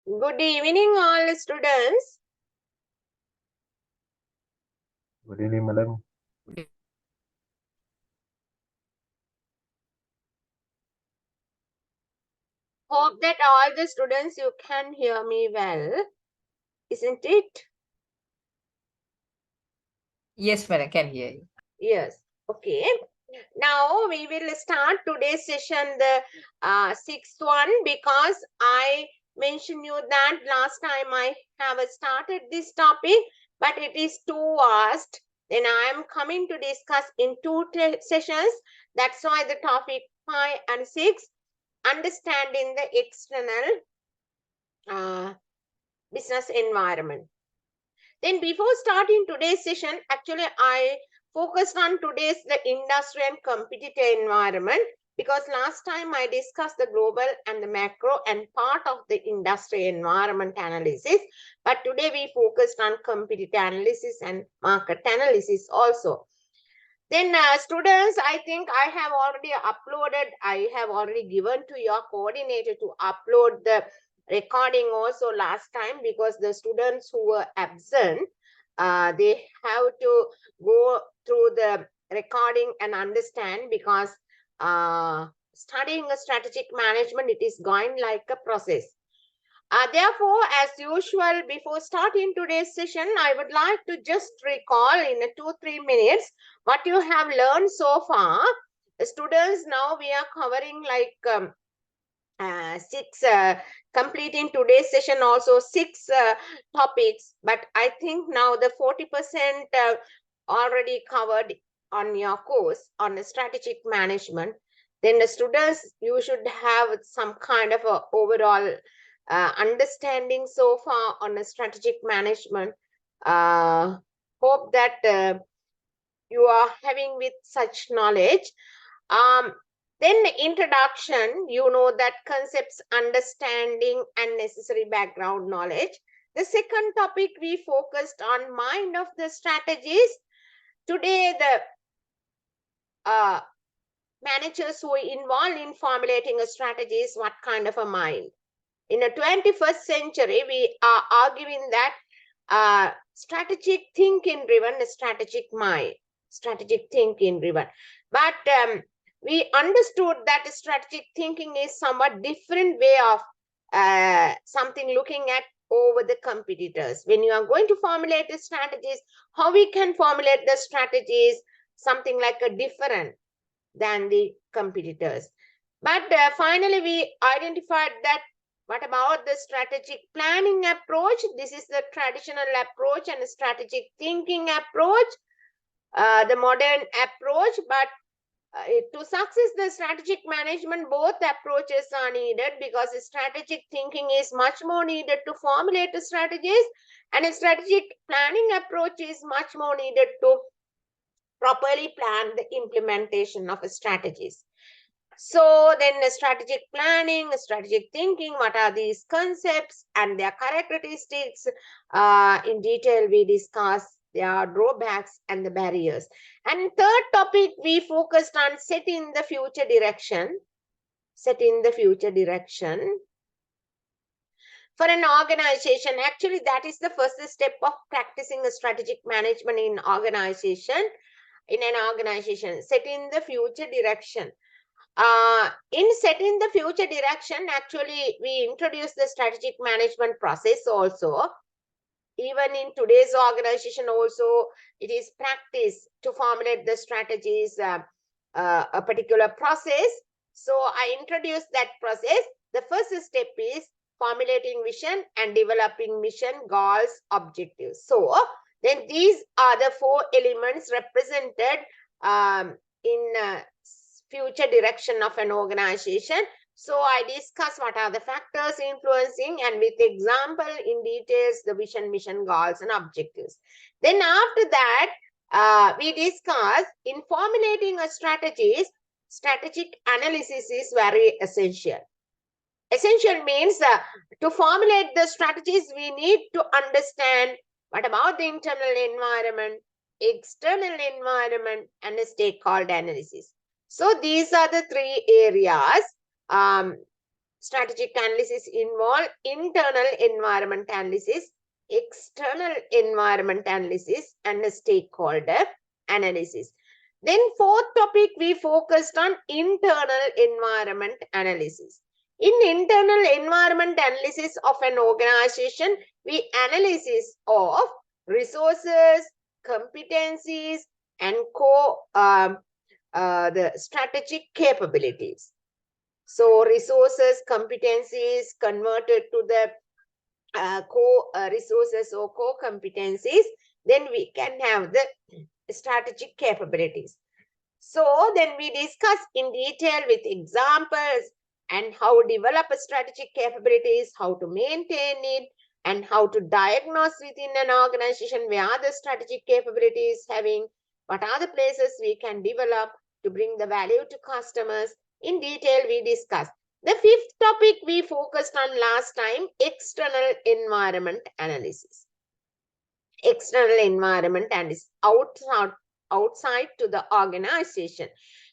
Good evening, all students. Good evening, madam. Hope that all the students you can hear me well, isn't it? Yes, madam, can hear you. Yes. Okay. Now we will start today's session, the sixth one, because I mentioned you that last time I have started this topic, but it is too vast. Then I am coming to discuss in two sessions. That's why the topic 5 and 6, understanding the external business environment. Then before starting today's session, actually I focused on today's the industry and competitor environment, because last time I discussed the global and the macro and part of the industry environment analysis, but today we focused on competitor analysis and market analysis also. Then students, I think I have already given to your coordinator to upload the recording also last time, because the students who were absent, they have to go through the recording and understand, because studying a strategic management, it is going like a process. Therefore, as usual, before starting today's session, I would like to just recall in 2-3 minutes what you have learned so far. Students, now we are covering like completing today's session also 6 topics, but I think now the 40% already covered on your course on the strategic management. Then the students, you should have some kind of a overall understanding so far on the strategic management. Hope that you are having with such knowledge. Then the introduction, you know that concepts, understanding and necessary background knowledge. The second topic we focused on mind of the strategies. Today the managers who are involved in formulating a strategy is what kind of a mind. In the 21st century, we are arguing that strategic thinking driven, strategic mind, strategic thinking driven. But we understood that strategic thinking is somewhat different way of something looking at over the competitors. When you are going to formulate the strategies, how we can formulate the strategies, something like a different than the competitors. But finally, we identified that what about the strategic planning approach? This is the traditional approach and strategic thinking approach, the modern approach. But to success the strategic management, both approaches are needed, because strategic thinking is much more needed to formulate the strategies, and a strategic planning approach is much more needed to properly plan the implementation of strategies. So then the strategic planning, strategic thinking, what are these concepts and their characteristics? In detail, we discuss their drawbacks and the barriers. And third topic, we focused on setting the future direction. Setting the future direction for an organization. Actually, that is the first step of practicing a strategic management in organization. In an organization, setting the future direction. In setting the future direction, actually, we introduce the strategic management process also. Even in today's organization also, it is practice to formulate the strategies, a particular process. So I introduced that process. The first step is formulating vision and developing mission, goals, objectives. So then these are the 4 elements represented in future direction of an organization. So I discuss what are the factors influencing, and with example in details the vision, mission, goals and objectives. Then after that, we discuss in formulating a strategies, strategic analysis is very essential. Essential means to formulate the strategies, we need to understand what about the internal environment, external environment and the stakeholder analysis. So these are the 3 areas. strategic analysis involve internal environment analysis, external environment analysis, and a stakeholder analysis. Then fourth topic, we focused on internal environment analysis. In internal environment analysis of an organization, we analysis of resources, competencies, and the strategic capabilities. So resources, competencies converted to the resources or core competencies, then we can have the strategic capabilities. So then we discuss in detail with examples and how develop a strategic capabilities, how to maintain it, and how to diagnose within an organization where the strategic capabilities having, what are the places we can develop to bring the value to customers. In detail, we discuss. The fifth topic we focused on last time, external environment analysis. External environment analysis outside to the organization.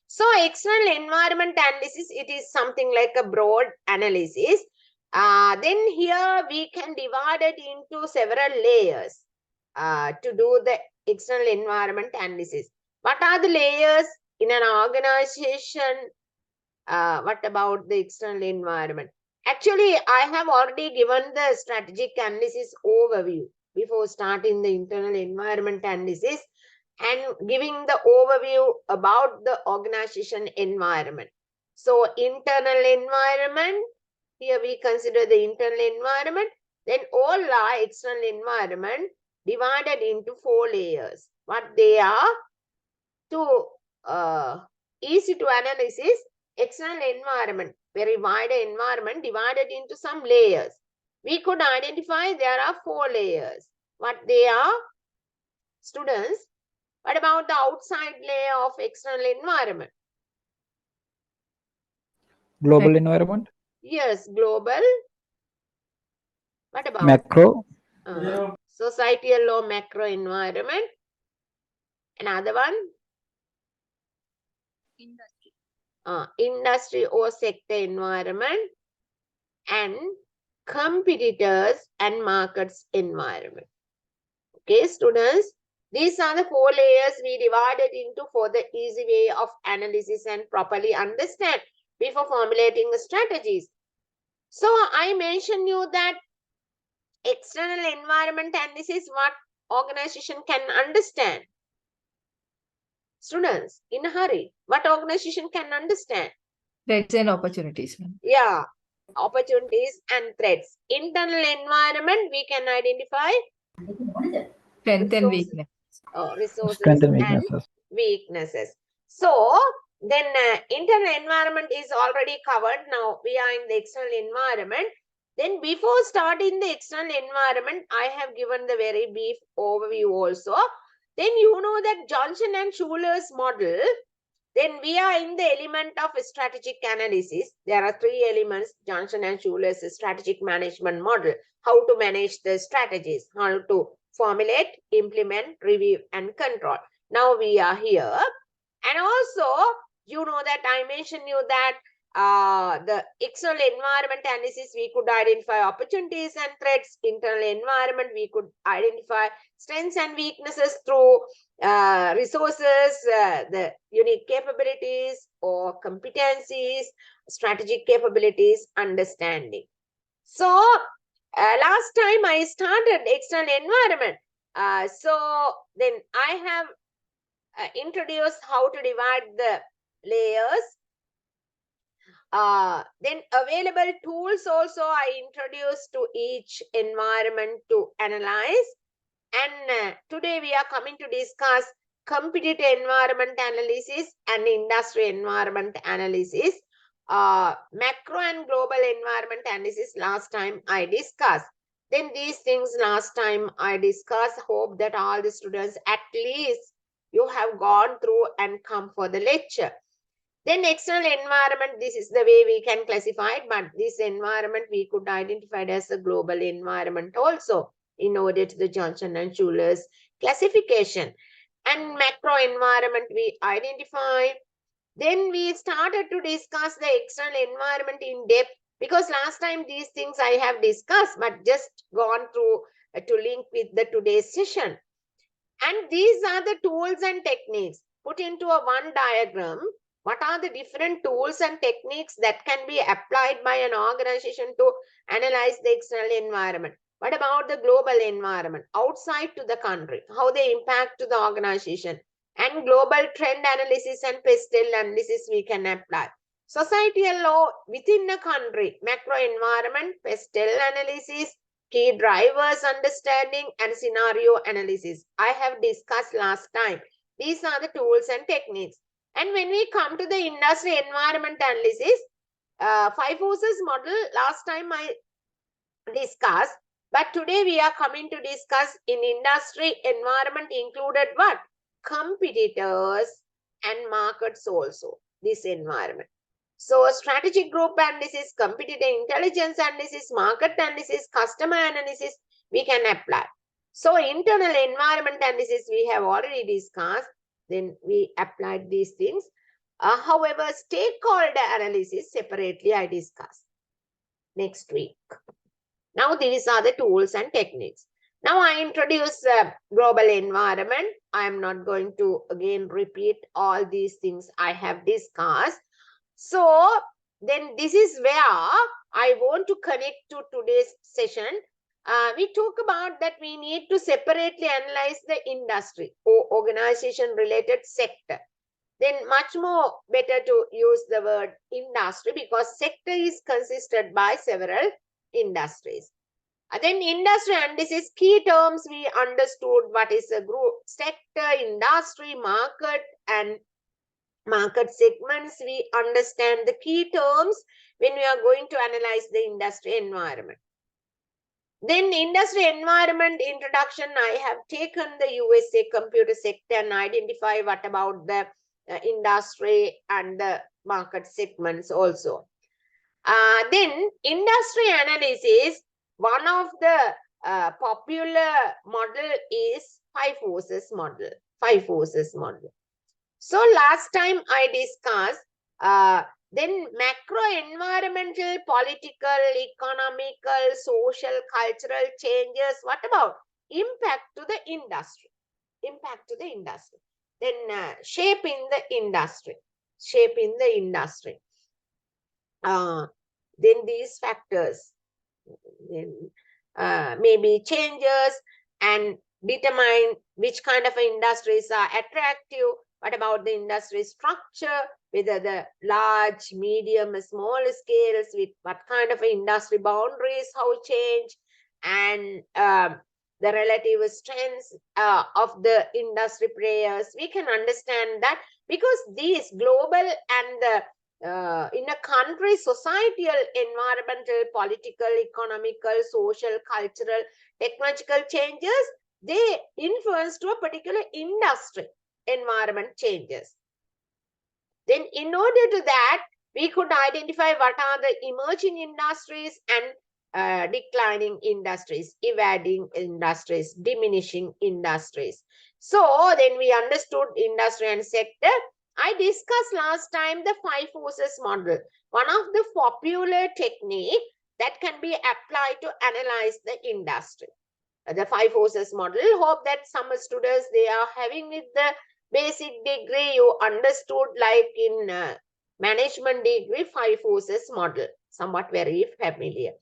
So external environment analysis, it is something like a broad analysis. Then here we can divide it into several layers to do the external environment analysis. What are the layers in an organization? What about the external environment? Actually, I have already given the strategic analysis overview before starting the internal environment analysis and giving the overview about the organization environment. So internal environment, here we consider the internal environment, then all our external environment divided into 4 layers. What they are, to easy to analysis, external environment, very wide environment divided into some layers. We could identify there are 4 layers. What they are, students? What about the outside layer of external environment? Global environment. Yes, global. What about? Macro. Societal or macro environment. Another one? Industry or sector environment. And competitors and markets environment. Okay, students? These are the 4 layers we divided into for the easy way of analysis and properly understand before formulating the strategies. So I mentioned you that external environment analysis, what organization can understand. Students, in a hurry, what organization can understand? Threats and opportunities. Yeah, opportunities and threats. Internal environment, we can identify Strength and weakness. Resources Strength and and weaknesses. weaknesses. So then internal environment is already covered. Now we are in the external environment. Then before starting the external environment, I have given the very brief overview also. Then you know that Johnson and Schuler's model. Then we are in the element of strategic analysis. There are 3 elements, Johnson and Schuler's strategic management model. How to manage the strategies, how to formulate, implement, review, and control. Now we are here. And also, you know that I mentioned you that the external environment analysis, we could identify opportunities and threats. Internal environment, we could identify strengths and weaknesses through resources, the unique capabilities or competencies, strategic capabilities, understanding. So last time I started external environment. So then I have introduced how to divide the layers. Then available tools also I introduced to each environment to analyze. And today we are coming to discuss competitive environment analysis and industry environment analysis. Macro and global environment analysis last time I discussed. Then these things last time I discussed. Hope that all the students at least you have gone through and come for the lecture. Then external environment, this is the way we can classify it, but this environment we could identify it as a global environment also in order to the Johnson and Schuler's classification. And macro environment we identify. Then we started to discuss the external environment in depth Because last time these things I have discussed, but just gone through to link with the today's session. And these are the tools and techniques put into a one diagram. What are the different tools and techniques that can be applied by an organization to analyze the external environment? What about the global environment outside to the country? How they impact to the organization? And global trend analysis and pestle analysis we can apply. Societal law within a country, macro environment, pestle analysis, key drivers understanding, and scenario analysis. I have discussed last time. These are the tools and techniques. And when we come to the industry environment analysis, 5 forces model, last time I discussed, but today we are coming to discuss in industry environment included what? Competitors and markets also, this environment. So strategic group analysis, competitor intelligence analysis, market analysis, customer analysis, we can apply. So internal environment analysis, we have already discussed. Then we applied these things. However, stakeholder analysis separately I discussed next week. Now these are the tools and techniques. Now I introduce global environment. I am not going to again repeat all these things I have discussed. So then this is where I want to connect to today's session. We talk about that we need to separately analyze the industry or organization related sector. Then much more better to use the word industry because sector is consisted by several industries. Then industry analysis, key terms we understood what is a group, sector, industry, market, and market segments. We understand the key terms when we are going to analyze the industry environment. Then industry environment introduction, I have taken the USA computer sector and identify what about the industry and the market segments also. Then industry analysis, one of the popular model is 5 forces model. 5 forces model. So last time I discussed then macro environmental, political, economical, social, cultural changes. What about impact to the industry? Impact to the industry. Then shape in the industry. Shape in the industry. Then these factors maybe changes and determine which kind of industries are attractive. What about the industry structure, whether the large, medium, small scales, with what kind of industry boundaries, how change, and the relative strengths of the industry players. We can understand that because these global and the in a country, societal, environmental, political, economical, social, cultural, technological changes, they influence to a particular industry environment changes. Then in order to that, we could identify what are the emerging industries and declining industries, evading industries, diminishing industries. So then we understood industry and sector. I discussed last time the 5 forces model, one of the popular technique that can be applied to analyze the industry. The 5 forces model, hope that some students, they are having with the basic degree, you understood like in management degree, 5 forces model, somewhat very familiar.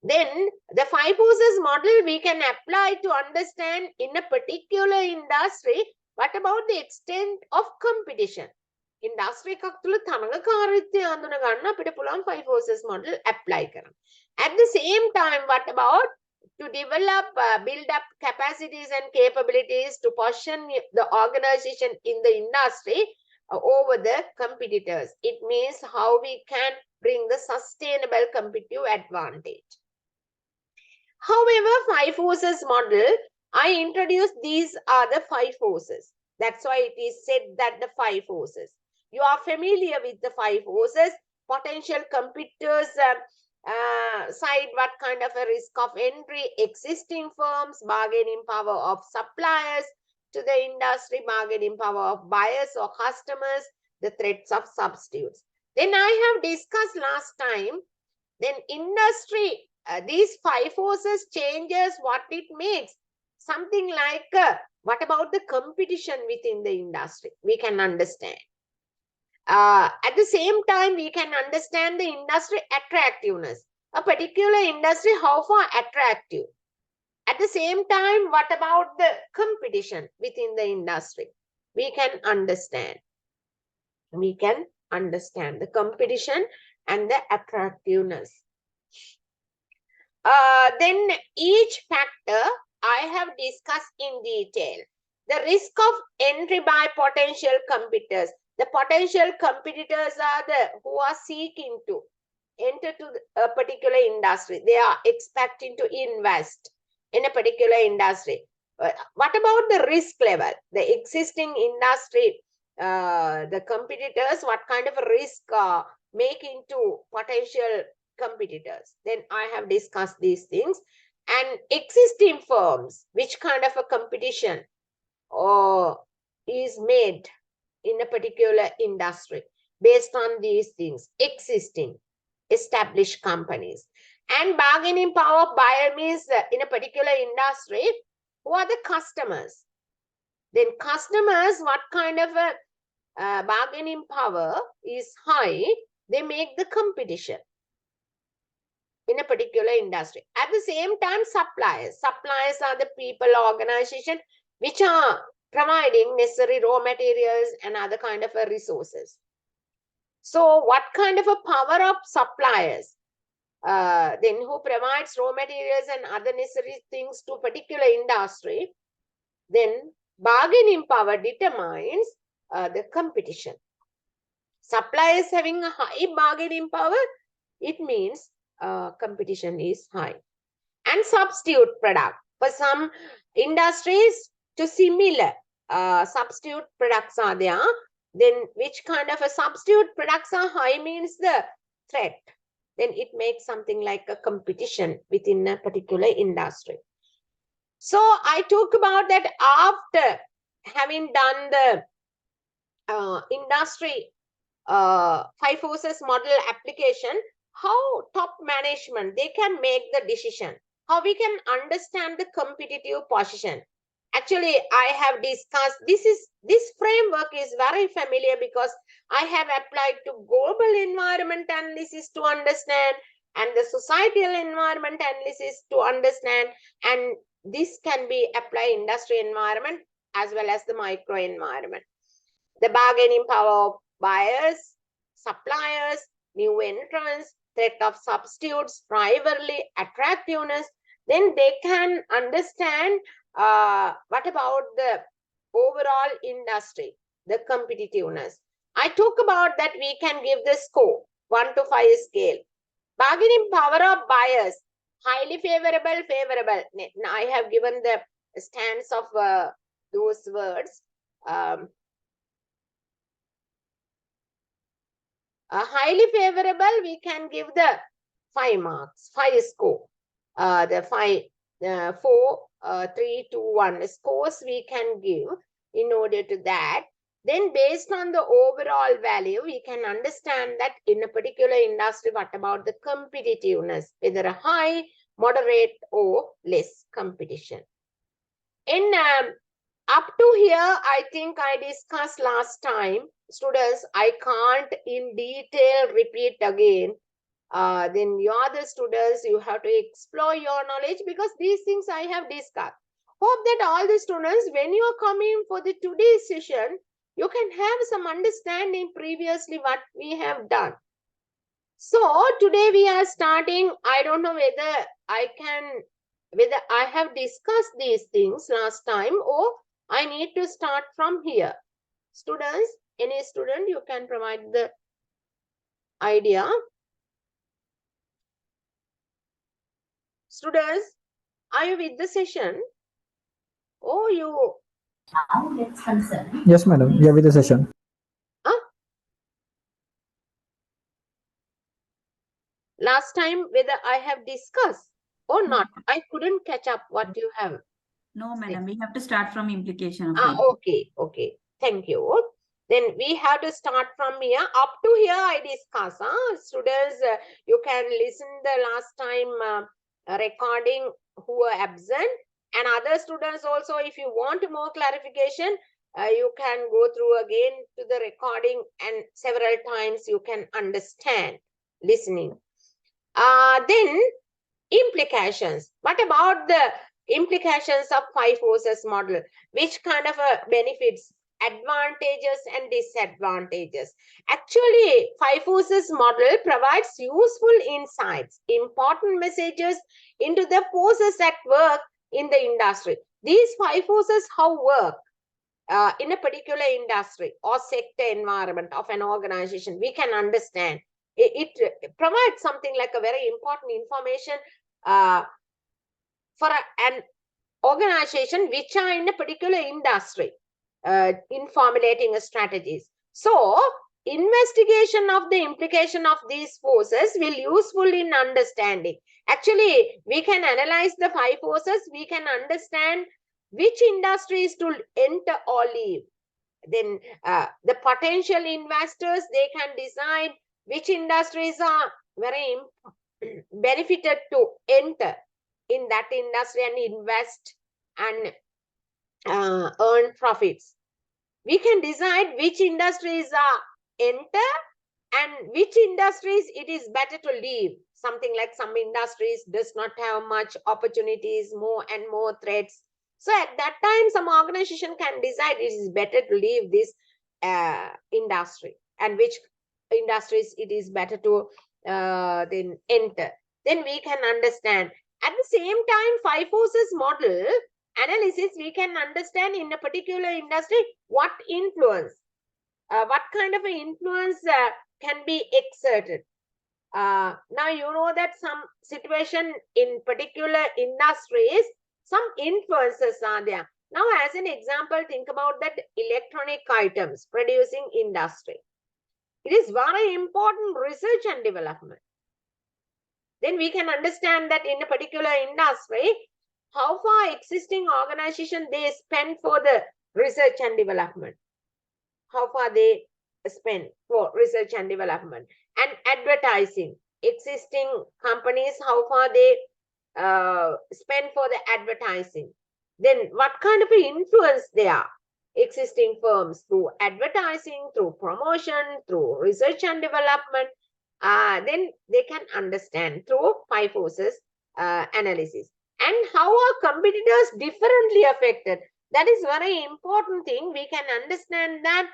Then the 5 forces model we can apply to understand in a particular industry, what about the extent of competition? Industry එකක් තුල තරඟකාරීත්වය අඳුන ගන්න අපිට පුළුවන් 5 forces model apply කරන්න. At the same time, what about to develop, build up capacities and capabilities to position the organization in the industry over the competitors. It means how we can bring the sustainable competitive advantage. However, 5 forces model, I introduced these are the 5 forces. That's why it is said that the 5 forces. You are familiar with the 5 forces. Potential competitors side, what kind of a risk of entry, existing firms, bargaining power of suppliers to the industry, bargaining power of buyers or customers, the threats of substitutes. Then I have discussed last time Then industry, these 5 forces changes what it makes. Something like, what about the competition within the industry? We can understand. At the same time, we can understand the industry attractiveness. A particular industry, how far attractive? At the same time, what about the competition within the industry? We can understand. We can understand the competition and the attractiveness. Then each factor I have discussed in detail. The risk of entry by potential competitors. The potential competitors are the who are seeking to enter to a particular industry. They are expecting to invest in a particular industry. What about the risk level? The existing industry, the competitors, what kind of a risk making to potential competitors? Then I have discussed these things. And existing firms, which kind of a competition is made in a particular industry based on these things, existing established companies. And bargaining power of buyer means in a particular industry, who are the customers? Then customers, what kind of a bargaining power is high, they make the competition in a particular industry. At the same time, suppliers. Suppliers are the people or organization which are providing necessary raw materials and other kind of resources. So what kind of a power of suppliers? Then who provides raw materials and other necessary things to a particular industry, then bargaining power determines the competition. Suppliers having a high bargaining power, it means competition is high. And substitute product. For some industries, to similar substitute products are there. Then which kind of a substitute products are high means the threat. Then it makes something like a competition within a particular industry. So I talk about that after having done the industry 5 forces model application, how top management, they can make the decision, how we can understand the competitive position. Actually, I have discussed, this framework is very familiar because I have applied to global environment analysis to understand and the societal environment analysis to understand, and this can be applied industry environment as well as the micro environment. The bargaining power of buyers, suppliers, new entrants, threat of substitutes, rivalry, attractiveness, then they can understand what about the overall industry, the competitiveness. I talk about that we can give the score, 1 to 5 scale. Bargaining power of buyers, highly favorable, favorable. I have given the stance of those words. Highly favorable, we can give the 5 marks, 5 score. The 4, 3, 2, 1 scores we can give in order to that. Then based on the overall value, we can understand that in a particular industry, what about the competitiveness, whether a high, moderate or less competition. In up to here, I think I discussed last time. Students, I can't in detail repeat again. Then you are the students, you have to explore your knowledge because these things I have discussed. Hope that all the students, when you are coming for the today's session, you can have some understanding previously what we have done. So today we are starting, I don't know whether I have discussed these things last time or I need to start from here. Students, any student, you can provide the idea. Students, are you with the session? Oh, you... Yes, madam. We are with the session. Last time, whether I have discussed or not, I couldn't catch up what you have. No, madam, we have to start from implication of it. Okay. Thank you. Then we have to start from here. Up to here I discuss. Students, you can listen the last time recording who are absent, and other students also, if you want more clarification, you can go through again to the recording, and several times you can understand listening. Then implications. What about the implications of five forces model? Which kind of benefits, advantages and disadvantages? Actually, five forces model provides useful insights, important messages into the forces at work in the industry. These five forces how work in a particular industry or sector environment of an organization, we can understand. It provides something like a very important information for an organization which are in a particular industry in formulating strategies. So, investigation of the implication of these forces will useful in understanding. Actually, we can analyze the five forces, we can understand which industries to enter or leave. Then the potential investors, they can decide which industries are very benefited to enter in that industry and invest and earn profits. We can decide which industries are enter and which industries it is better to leave. Something like some industries does not have much opportunities, more and more threats. So at that time, some organization can decide it is better to leave this industry, and which industries it is better to then enter. Then we can understand. At the same time, five forces model analysis, we can understand in a particular industry what influence, what kind of an influence can be exerted. Now you know that some situation in particular industries, some influences are there. Now as an example, think about that electronic items producing industry. It is very important research and development. Then we can understand that in a particular industry, how far existing organization they spend for the research and development. How far they spend for research and development. And advertising. Existing companies, how far they spend for the advertising. Then what kind of influence they are? Existing firms through advertising, through promotion, through research and development. Then they can understand through five forces analysis. And how are competitors differently affected? That is very important thing. We can understand that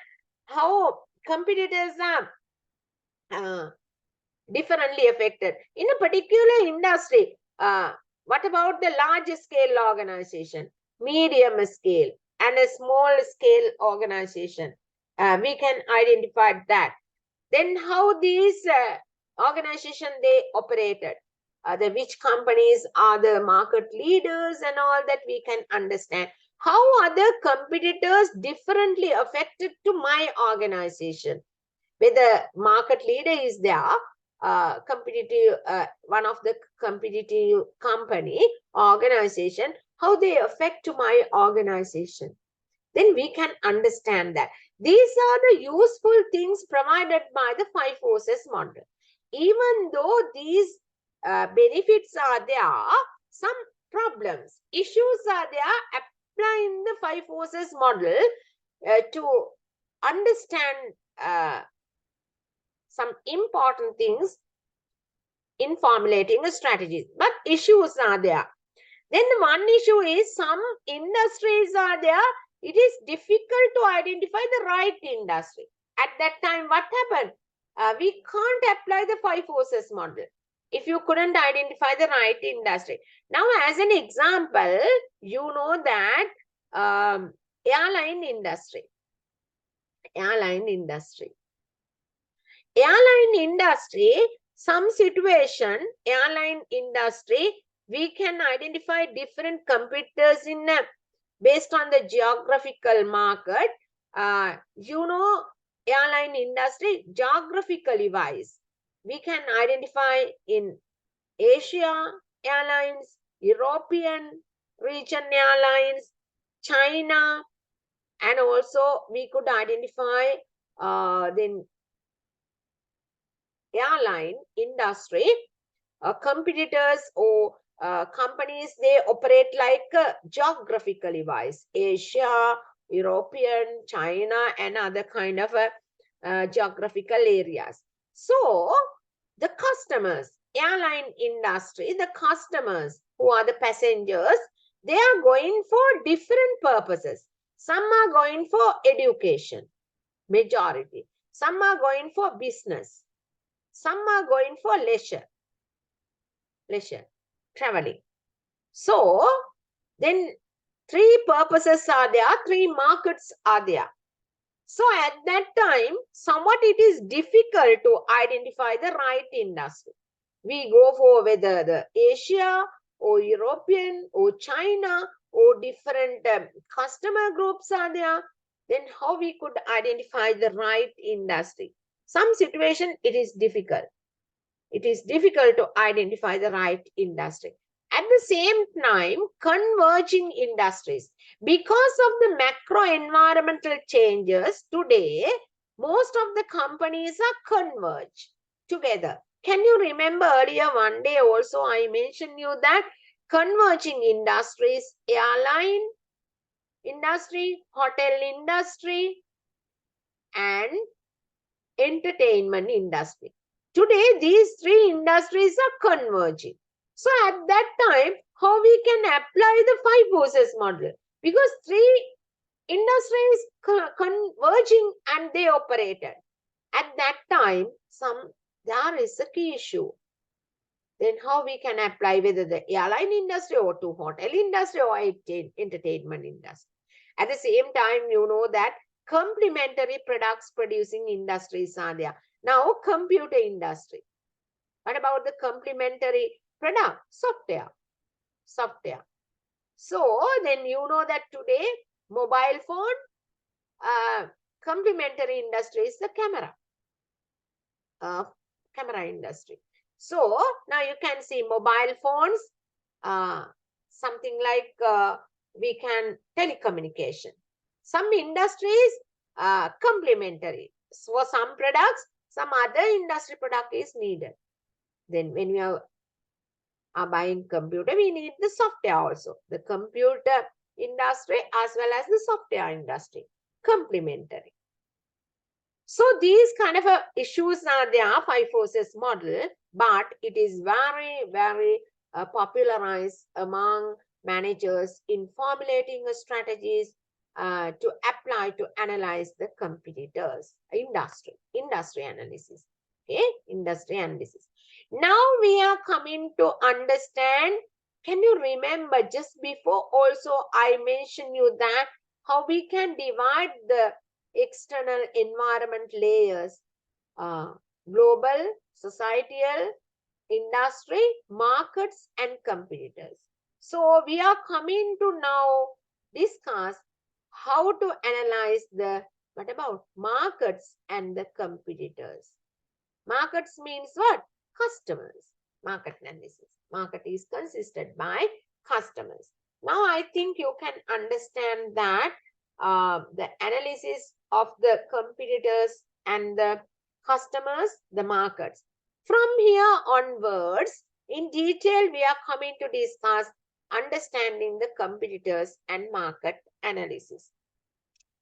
how competitors are differently affected. In a particular industry, what about the large scale organization, medium scale, and a small scale organization? We can identify that. Then how these organization they operated, which companies are the market leaders and all that we can understand. How other competitors differently affected to my organization? Whether market leader is there, competitive, one of the competitive company, organization, how they affect to my organization. Then we can understand that. These are the useful things provided by the five forces model. Even though these benefits are there, some problems, issues are there. Applying the five forces model to understand some important things in formulating a strategy. But issues are there. Then one issue is some industries are there. It is difficult to identify the right industry. At that time, what happened? We can't apply the five forces model if you couldn't identify the right industry. Now, as an example, you know that airline industry. Airline industry, some situation, airline industry, we can identify different competitors in based on the geographical market. You know, airline industry, geographically wise, we can identify in Asia Airlines, European region airlines, China, And also we could identify then airline industry, competitors or companies, they operate like geographically wise, Asia, European, China, and other kind of geographical areas. So the customers, airline industry, the customers who are the passengers, they are going for different purposes. Some are going for education, majority. Some are going for business. Some are going for leisure, traveling. So then three purposes are there, three markets are there. So at that time, somewhat it is difficult to identify the right industry. We go for whether the Asia or European or China or different customer groups are there. Then how we could identify the right industry? Some situation it is difficult. It is difficult to identify the right industry. At the same time, converging industries. Because of the macro environmental changes today, most of the companies are converged together. Can you remember earlier one day also I mentioned you that converging industries, airline industry, hotel industry, and entertainment industry. Today, these three industries are converging. So at that time, how we can apply the five forces model? Because three industries converging and they operated. At that time, there is a key issue. Then how we can apply whether the airline industry or to hotel industry or entertainment industry. At the same time, you know that complementary products producing industries are there. Now, computer industry. What about the complementary product? Software. So, then you know that today, mobile phone, complementary industry is the camera industry. So, now you can see mobile phones, something like we can telecommunication. Some industries complementary. So, for some products, some other industry product is needed. Then when we are buying computer, we need the software also. The computer industry as well as the software industry. Complementary. So these kind of issues are there, five forces model, but it is very, very popularized among managers in formulating strategies to apply to analyze the competitors, industry analysis. Okay, industry analysis. Now we are coming to understand, can you remember just before also I mentioned you that how we can divide the external environment layers, global, societal, industry, markets, and competitors. So we are coming to now discuss how to analyze the, what about markets and the competitors. Markets means what? Customers. Market analysis. Market is consisted by customers. Now I think you can understand that the analysis of the competitors and the customers, the markets. From here onwards, in detail, we are coming to discuss understanding the competitors and market analysis.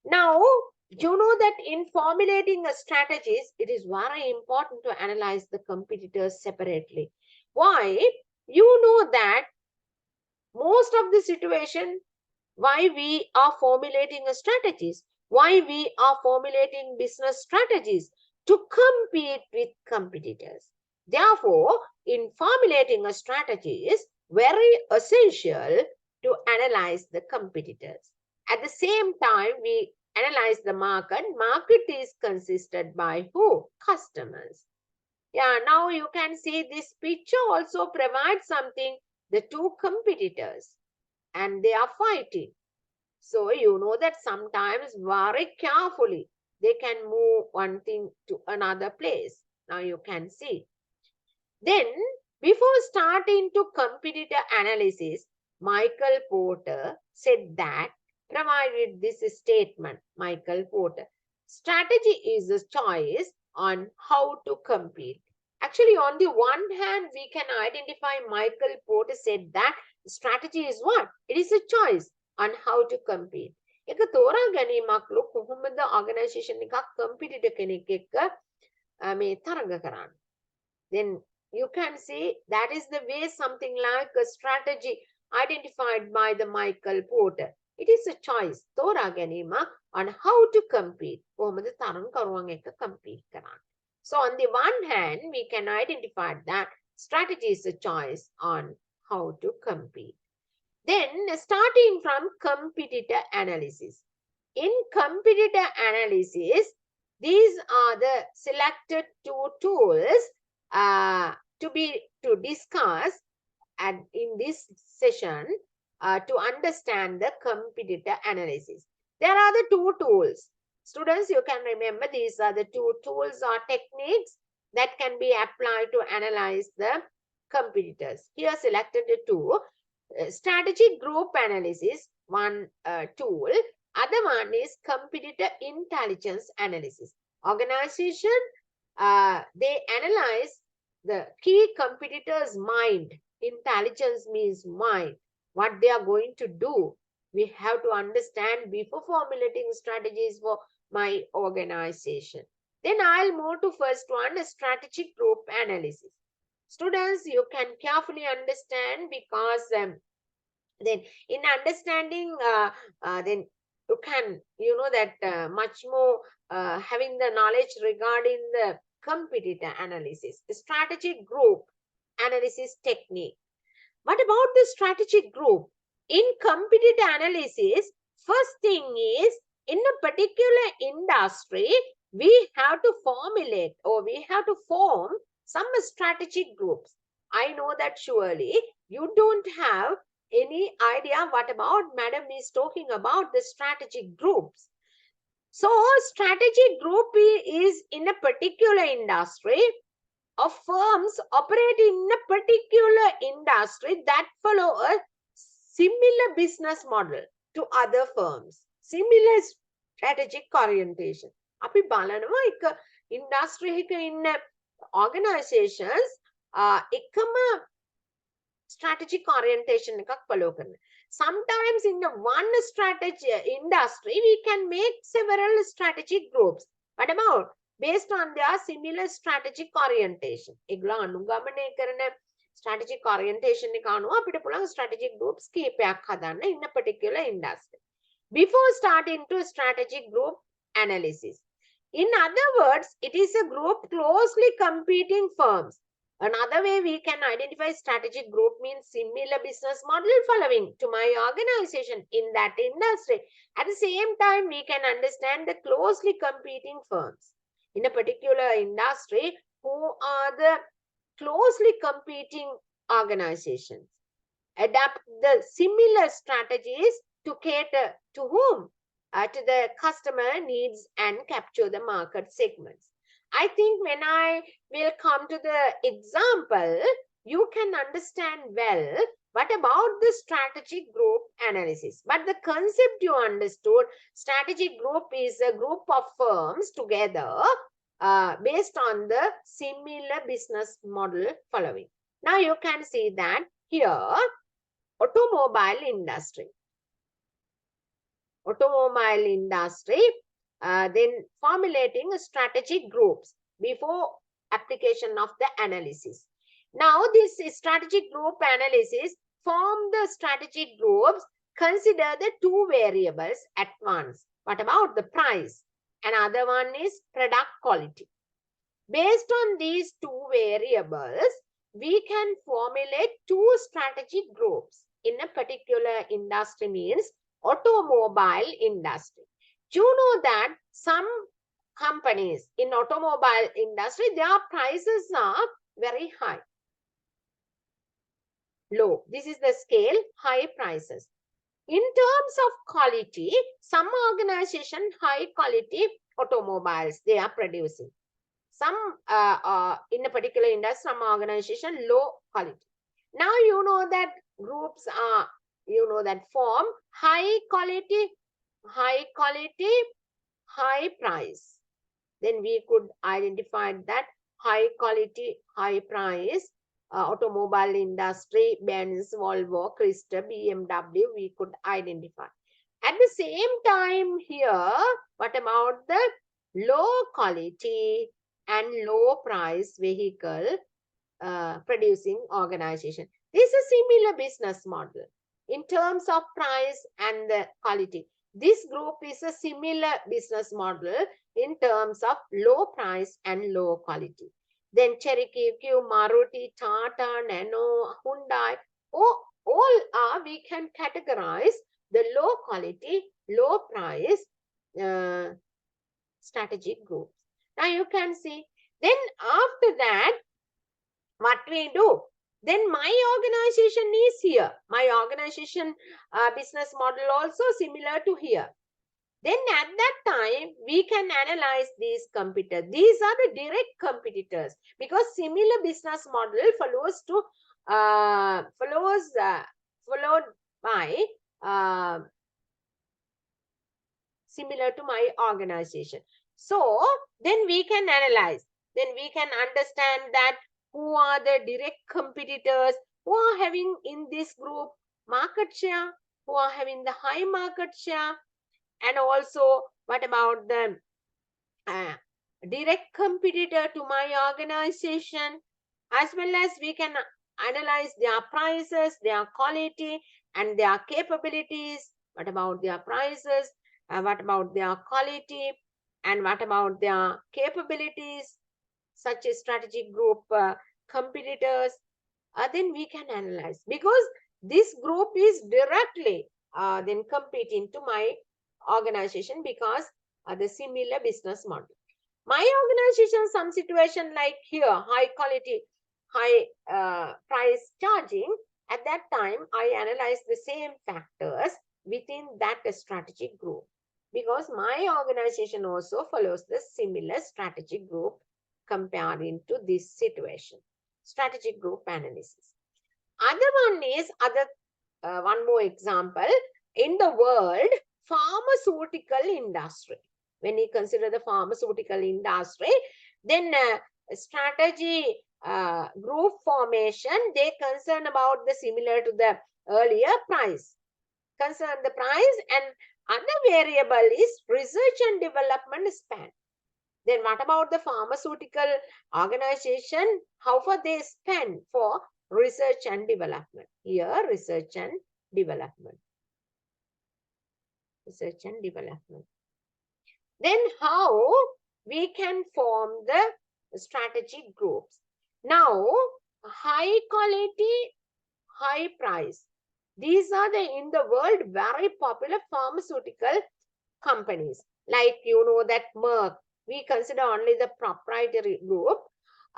Now, you know that in formulating a strategies, it is very important to analyze the competitors separately. Why? You know that most of the situation, why we are formulating a strategies, why we are formulating business strategies to compete with competitors. Therefore, in formulating a strategy is very essential to analyze the competitors. At the same time, we analyze the market. Market is consisted by who? Customers. Yeah, now you can see this picture also provides something, the two competitors, and they are fighting. So you know that sometimes very carefully they can move one thing to another place. Now you can see. Then before starting to competitor analysis, Michael Porter said that provided this statement, Michael Porter. Strategy is a choice on how to compete. Actually, on the one hand, we can identify Michael Porter said that strategy is what? It is a choice on how to compete. එක තෝරා ගැනීමක් ලො කොහොමද organization එකක් competitor කෙනෙක් එක්ක මේ තරඟ කරන්න. Then you can see that is the way something like a strategy identified by the Michael Porter. It is a choice. තෝරා ගැනීමක් on how to compete. කොහොමද තරඟකරුවන් එක්ක compete කරන්න. So on the one hand, we can identify that strategy is a choice on how to compete. Then starting from competitor analysis. In competitor analysis, these are the selected two tools to discuss and in this session to understand the competitor analysis. There are the two tools. Students, you can remember these are the two tools or techniques that can be applied to analyze the competitors. Here selected the two. Strategic group analysis, one tool. Other one is competitor intelligence analysis. Organization, they analyze the key competitors' mind. Intelligence means mind. What they are going to do. We have to understand before formulating strategies for my organization. Then I'll move to first one, strategic group analysis. Students, you can carefully understand because then in understanding, then you can, that much more having the knowledge regarding the competitor analysis, the strategic group analysis technique. What about the strategic group? In competitor analysis, first thing is, in a particular industry, we have to formulate or we have to form some strategic groups. I know that surely you don't have any idea what about Madam is talking about the strategic groups. So, strategic group is in a particular industry of firms operating in a particular industry that follow a similar business model to other firms. Similar strategic orientation. අපි බලනවා එක industry එක ඉන්න organizations එකම strategic orientation එකක් follow කරන. Sometimes in the one strategy industry, we can make several strategic groups. What about based on their similar strategic orientation? ඒගොල්ලෝ අනුගමනය කරන strategic orientation එක අනුව අපිට පුළුවන් strategic groups කීපයක් හදන්න in a particular industry. Before starting to strategic group analysis. In other words, it is a group closely competing firms. Another way we can identify strategic group means similar business model following to my organization in that industry. At the same time, we can understand the closely competing firms in a particular industry who are the closely competing organizations. Adapt the similar strategies to cater to whom? To the customer needs and capture the market segments. I think when I will come to the example, you can understand well what about the strategic group analysis. But the concept you understood, strategic group is a group of firms together based on the similar business model following. Now you can see that here, automobile industry. Automobile industry, then formulating strategic groups before application of the analysis. Now this strategic group analysis, form the strategic groups, consider the two variables at once. What about the price? Another one is product quality. Based on these two variables, we can formulate two strategic groups in a particular industry means automobile industry. Do you know that some companies in automobile industry, their prices are very high. Low. This is the scale, high prices. In terms of quality, some organization high quality automobiles they are producing. Some in a particular industry, some organization low quality. Now you know that groups are, that form high quality high quality, high price. Then we could identify that high quality, high price, automobile industry, Benz, Volvo, Chrysler, BMW, we could identify. At the same time here, what about the low quality and low price vehicle producing organization? This is a similar business model in terms of price and the quality. This group is a similar business model in terms of low price and low quality. Then Cherokee, Q, Maruti, Tata, Nano, Hyundai, all are, we can categorize the low quality, low price strategic groups. Now you can see, then after that, what we do? Then my organization is here. My organization business model also similar to here. Then at that time, we can analyze these competitors. These are the direct competitors because similar business model followed by similar to my organization. So then we can analyze. Then we can understand that who are the direct competitors who are having in this group market share, who are having the high market share, and also what about the direct competitor to my organization, as well as we can analyze their prices, their quality, and their capabilities. What about their prices? What about their quality? And what about their capabilities? Such a strategic group competitors. Then we can analyze because this group is directly then competing to my organization because the similar business model. My organization, some situation like here, high quality, high price charging, at that time, I analyze the same factors within that strategic group because my organization also follows the similar strategic group comparing to this situation. Strategic group analysis. One more example. In the world, pharmaceutical industry. When you consider the pharmaceutical industry, then strategy group formation, they concern about the similar to the earlier price. Concern the price, and other variable is research and development span. Then what about the pharmaceutical organization? How far they spend for research and development? Here, research and development. Research and development. Then how we can form the strategic groups? Now, high quality, high price. These are in the world very popular pharmaceutical companies. Like you know that Merck, we consider only the proprietary group.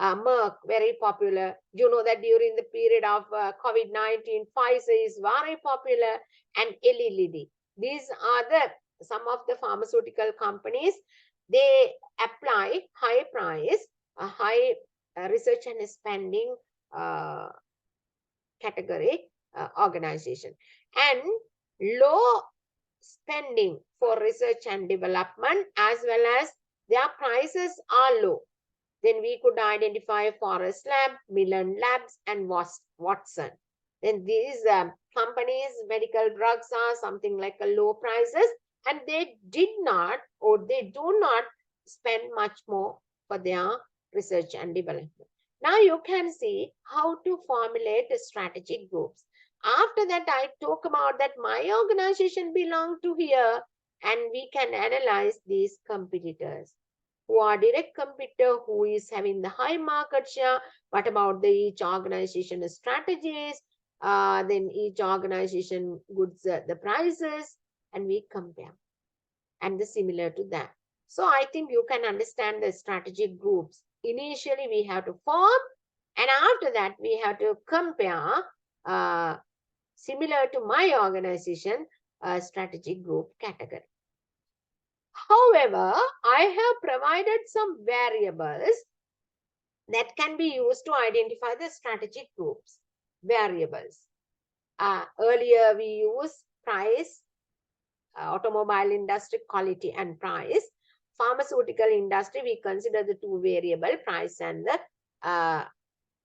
Merck, very popular. You know that during the period of COVID-19, Pfizer is very popular, and Eli Lilly. These are some of the pharmaceutical companies. They apply high price, high research and spending category organization, and low spending for research and development, as well as their prices are low. Then we could identify Forest Lab, Milan Labs, and Watson. Then these companies, medical drugs are something like a low prices, and they did not, or they do not spend much more for their research and development. Now you can see how to formulate strategic groups. After that, I talk about that my organization belong to here, and we can analyze these competitors. Who are direct competitor, who is having the high market share, what about each organization strategies, then each organization goods the prices, and we compare. And the similar to that. So I think you can understand the strategic groups. Initially, we have to form, and after that, we have to compare similar to my organization strategic group category. However, I have provided some variables that can be used to identify the strategic groups. Variables. Earlier, we used price, automobile industry, quality and price. Pharmaceutical industry, we consider the two variable, price and the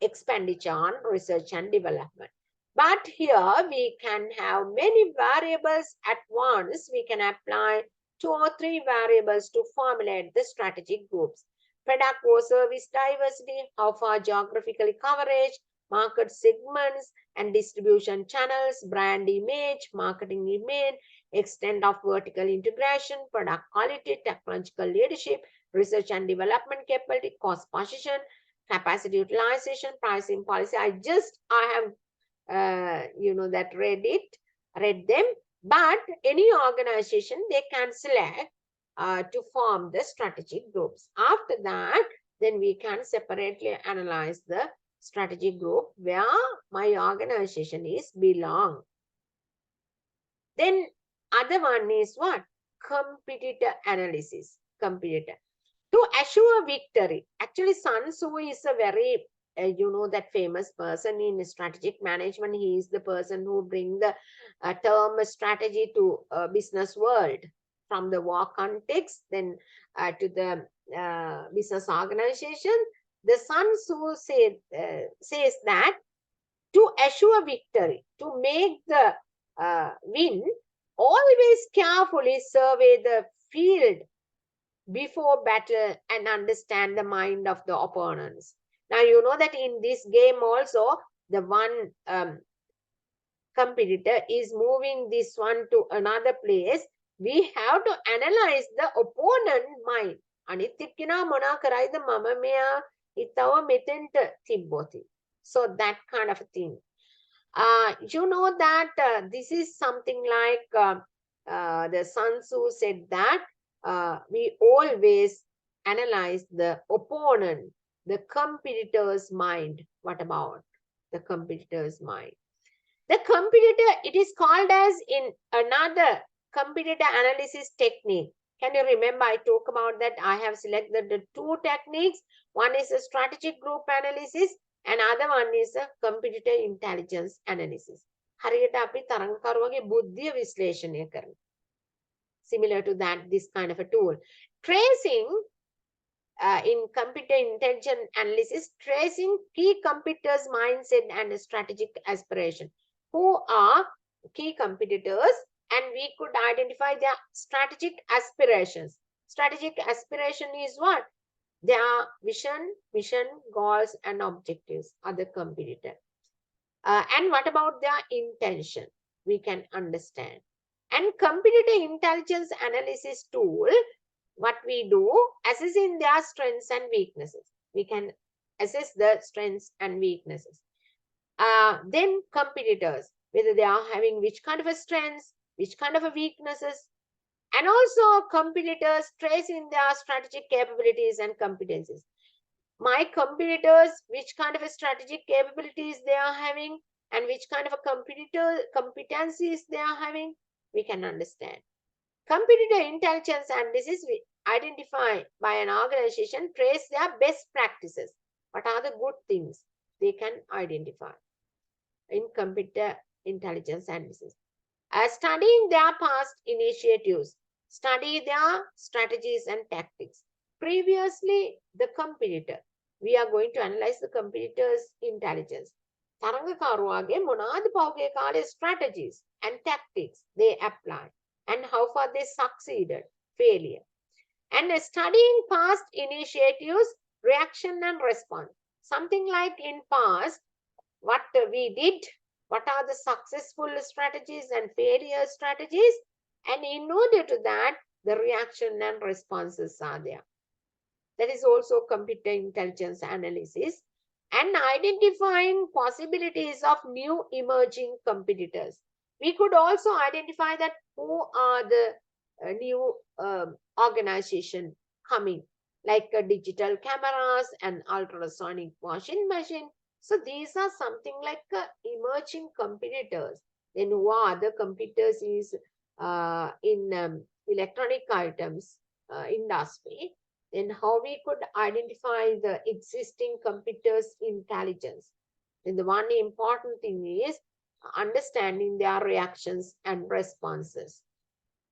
expenditure on research and development. But here we can have many variables at once. We can apply 2 or 3 variables to formulate the strategic groups. Product or service diversity, how far geographically coverage, market segments and distribution channels, brand image, marketing image, extent of vertical integration, product quality, technological leadership, research and development capability, cost position, capacity utilization, pricing policy. I have read them, but any organization, they can select to form the strategic groups. After that, then we can separately analyze the strategic group where my organization is belong. Then other one is what? Competitor analysis. Competitor. To assure victory, actually Sun Tzu is a very, that famous person in strategic management. He is the person who bring the term strategy to business world from the war context, then to the business organization. The Sun Tzu says that to assure victory, to make the win, always carefully survey the field before battle and understand the mind of the opponents. Now, you know that in this game also, the one competitor is moving this one to another place. We have to analyze the opponent mind. Anithikina mona karaida mama mea itawa metenta tibboti. So that kind of a thing. You know that this is something like the Sun Tzu said that we always analyze the opponent, the competitor's mind. What about the competitor's mind? The competitor, it is called as in another competitor analysis technique. Can you remember I talked about that? I have selected the 2 techniques. One is a strategic group analysis and other one is a competitor intelligence analysis. හරියට අපි තරඟකරුවගේ බුද්ධිය විශ්ලේෂණය කරනවා. Similar to that, this kind of a tool. Tracing in computer intelligence analysis, tracing key competitors' mindset and strategic aspiration. Who are key competitors? And we could identify their strategic aspirations. Strategic aspiration is what? Their vision, mission, goals, and objectives are the competitor. And what about their intention? We can understand. And competitor intelligence analysis tool, what we do, assessing their strengths and weaknesses. We can assess the strengths and weaknesses. Then competitors, whether they are having which kind of a strengths, which kind of a weaknesses, and also competitors tracing their strategic capabilities and competencies. My competitors, which kind of a strategic capabilities they are having, and which kind of a competencies they are having, we can understand. Competitor intelligence analysis, we identify by an organization, trace their best practices. What are the good things they can identify in competitor intelligence analysis? Studying their past initiatives, study their strategies and tactics. Previously, the competitor, we are going to analyze the competitor's intelligence. තරඟකරුවාගේ මොනවාද පහුගිය කාලේ strategies and tactics they apply and how far they succeeded, failure. And studying past initiatives, reaction and response. Something like in past, what we did, what are the successful strategies and failure strategies, and in order to that, the reaction and responses are there. That is also computer intelligence analysis. And identifying possibilities of new emerging competitors. We could also identify that who are the new organization coming, like digital cameras and ultrasonic washing machine. So these are something like emerging competitors. Then who are other competitors is in electronic items industry. Then how we could identify the existing competitors' intelligence. Then the one important thing is understanding their reactions and responses.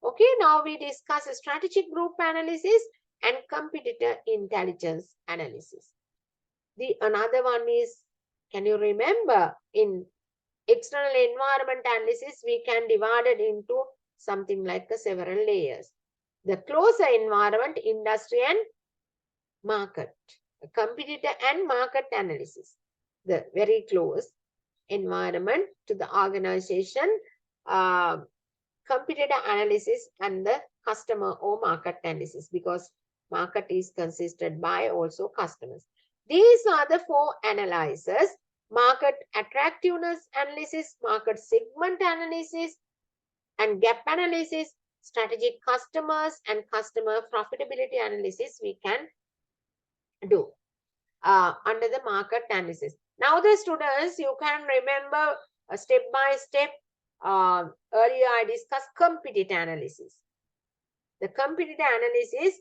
Okay, now we discuss strategic group analysis and competitor intelligence analysis. The another one is, can you remember, in external environment analysis, we can divide it into something like several layers. The closer environment, industry and market, competitor and market analysis. The very close environment to the organization, competitor analysis, and the customer or market analysis, because market is consisted by also customers. These are the four analyzers: market attractiveness analysis, market segment analysis, and gap analysis, strategic customers, and customer profitability analysis we can do under the market analysis. Now the students, you can remember step by step. Earlier I discussed competitor analysis. The competitor analysis,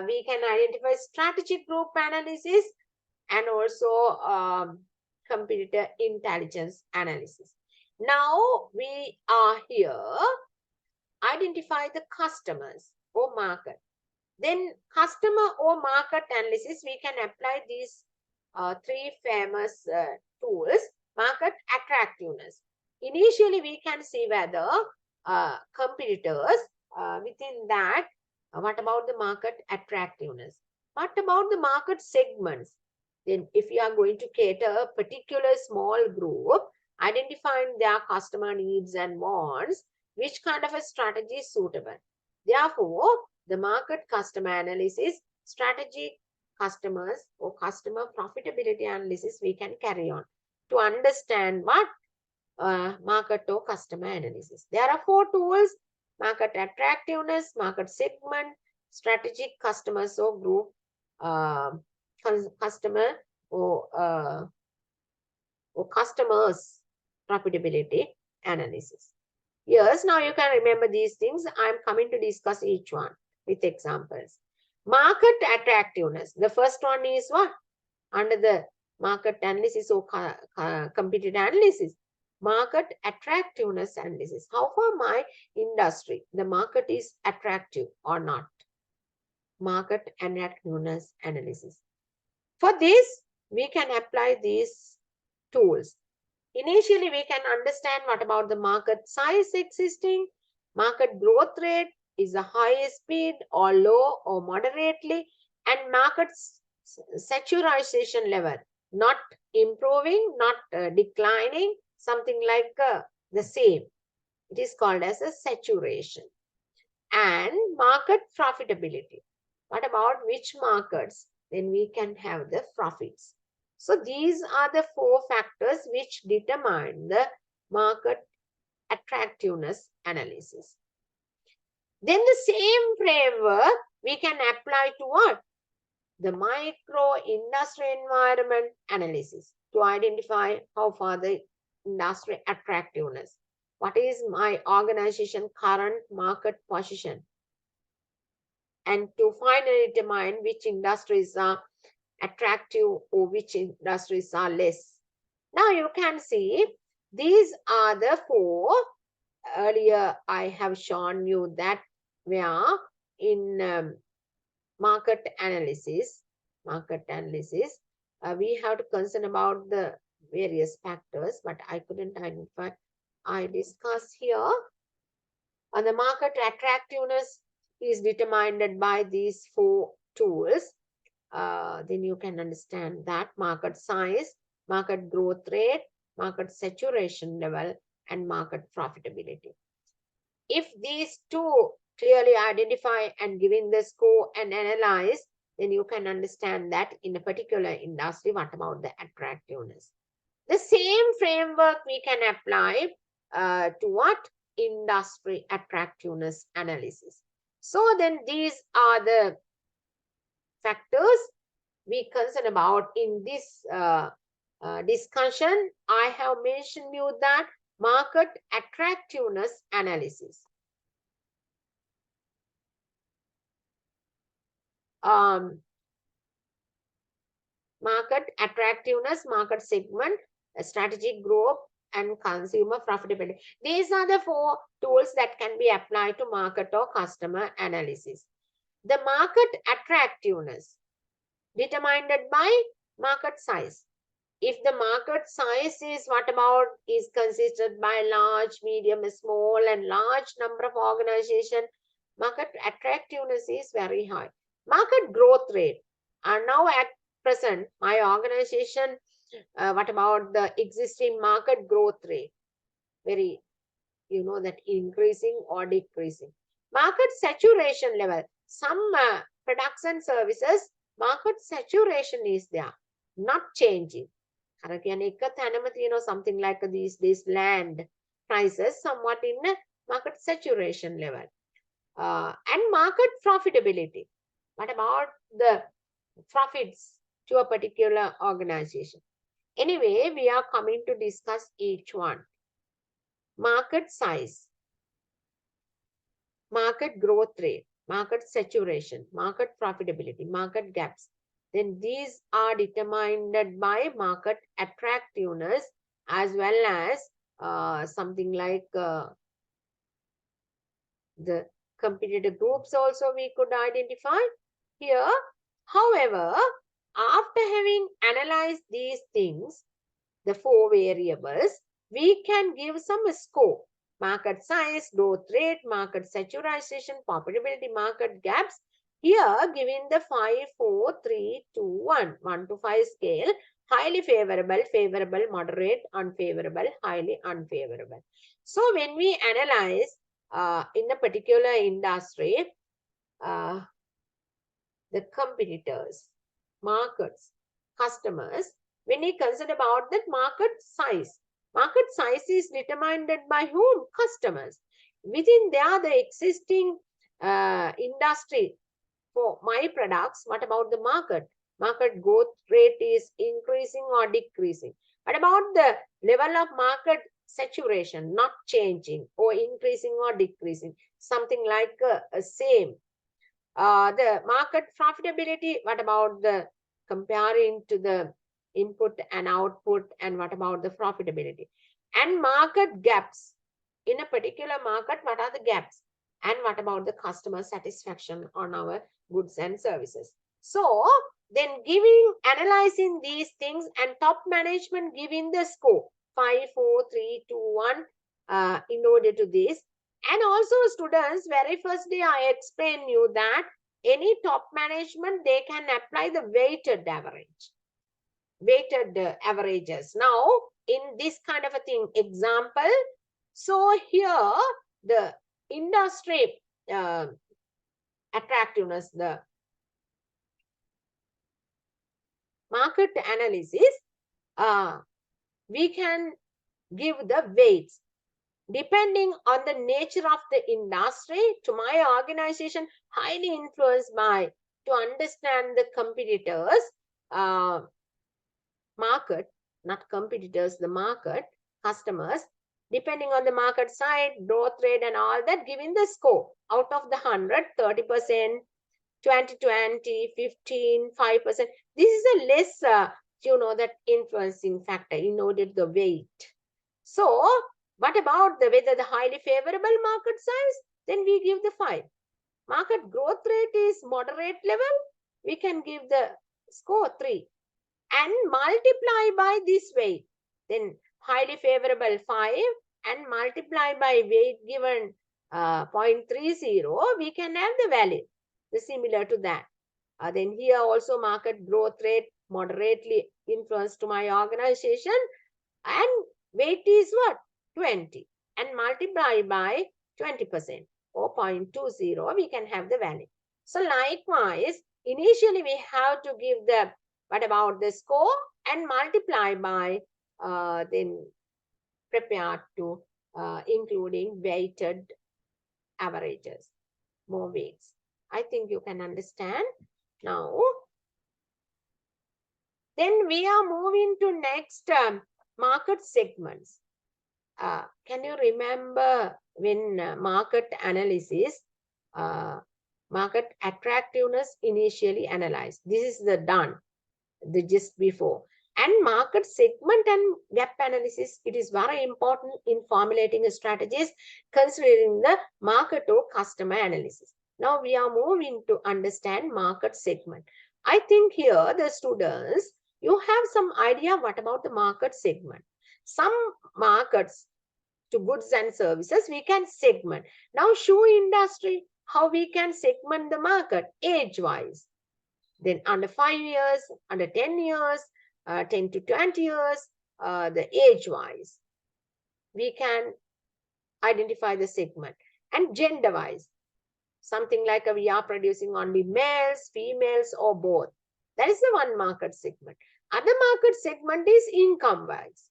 we can identify strategic group analysis and also competitor intelligence analysis. Now we are here, identify the customers or market. Then customer or market analysis, we can apply these three famous tools. Market attractiveness. Initially, we can see whether competitors, within that, what about the market attractiveness? What about the market segments? Then if you are going to cater a particular small group, identifying their customer needs and wants, which kind of a strategy is suitable? Therefore, the market customer analysis, strategic customers or customer profitability analysis we can carry on to understand what market or customer analysis. There are four tools: market attractiveness, market segment, strategic customers or group, customer or customers profitability analysis. Yes, now you can remember these things. I am coming to discuss each one with examples. Market attractiveness. The first one is what? Under the market analysis or competitor analysis. Market attractiveness analysis. How far my industry, the market is attractive or not? Market attractiveness analysis. For this, we can apply these tools. Initially, we can understand what about the market size existing, market growth rate, is a high speed or low or moderately, and market saturation level, not improving, not declining, something like the same. It is called as a saturation. And market profitability. What about which markets? Then we can have the profits. So these are the four factors which determine the market attractiveness analysis. Then the same framework we can apply to what? The micro industry environment analysis to identify how far the industry attractiveness. What is my organization current market position? And to finally determine which industries are attractive or which industries are less. Now you can see these are the four. Earlier I have shown you that where in market analysis, we have to concern about the various factors, but I couldn't identify. I discuss here on the market attractiveness is determined by these four tools. Then you can understand that market size, market growth rate, market saturation level, and market profitability. If these two clearly identify and given the score and analyze, then you can understand that in a particular industry, what about the attractiveness? The same framework we can apply to what? Industry attractiveness analysis. So then these are the factors we concern about in this discussion. I have mentioned you that market attractiveness analysis. Market attractiveness, market segment, a strategic group, and consumer profitability. These are the 4 tools that can be applied to market or customer analysis. The market attractiveness determined by market size. If the market size is consisted by large, medium, small, and large number of organizations, market attractiveness is very high. Market growth rate. And now at present, my organization, what about the existing market growth rate? Very, that increasing or decreasing. Market saturation level. Some products and services, market saturation is there, not changing. Something like these land prices somewhat in a market saturation level. And market profitability. What about the profits to a particular organization? Anyway, we are coming to discuss each one. Market size, market growth rate, market saturation, market profitability, market gaps. Then these are determined by market attractiveness as well as something like the competitor groups also we could identify here. However, after having analyzed these things, the 4 variables, we can give some score. Market size, growth rate, market saturation, profitability, market gaps. Here, given the 5, 4, 3, 2, 1, 1 to 5 scale, highly favorable, favorable, moderate, unfavorable, highly unfavorable. So, when we analyze in a particular industry, the competitors, markets, customers, when we consider about that market size is determined by whom? Customers. Within there, the existing industry for my products, what about the market? Market growth rate is increasing or decreasing. What about the level of market saturation? Not changing or increasing or decreasing. Something like same. The market profitability, what about the comparing to the input and output, and what about the profitability? And market gaps. In a particular market, what are the gaps? And what about the customer satisfaction on our goods and services? So, then analyzing these things and top management giving the score 5, 4, 3, 2, 1 in order to this. And also students, very first day I explain you that any top management, they can apply the weighted average. Weighted averages. Now, in this kind of a thing, example, so here the industry attractiveness, the market analysis, we can give the weights depending on the nature of the industry. To my organization, highly influenced by to understand the competitors, market, not competitors, the market, customers, depending on the market side, growth rate and all that, giving the score out of the 100, 30%, 20, 15, 5%. This is a less, that influencing factor in order to the weight. So, what about whether the highly favorable market size? Then we give the 5. Market growth rate is moderate level. We can give the score 3. And multiply by this weight. Then highly favorable 5 and multiply by weight given 0.30. We can have the value. Similar to that. Then here also market growth rate moderately influenced to my organization. And weight is what? 20 and multiply by 20% or 0.20, we can have the value. So likewise, initially we have to give the, what about the score and multiply by, then prepared to including weighted averages, more weights. I think you can understand now. Then we are moving to next market segments. Can you remember when market analysis, market attractiveness initially analyzed? This is the done, the just before. And market segment and gap analysis, it is very important in formulating strategies considering the market or customer analysis. Now we are moving to understand market segment. I think here the students, you have some idea what about the market segment. Some markets to goods and services we can segment. Now shoe industry, how we can segment the market age wise. Then under 5 years, under 10 years, 10 to 20 years, the age wise, we can identify the segment. And gender wise, something like we are producing only males, females, or both. That is the one market segment. Other market segment is income wise.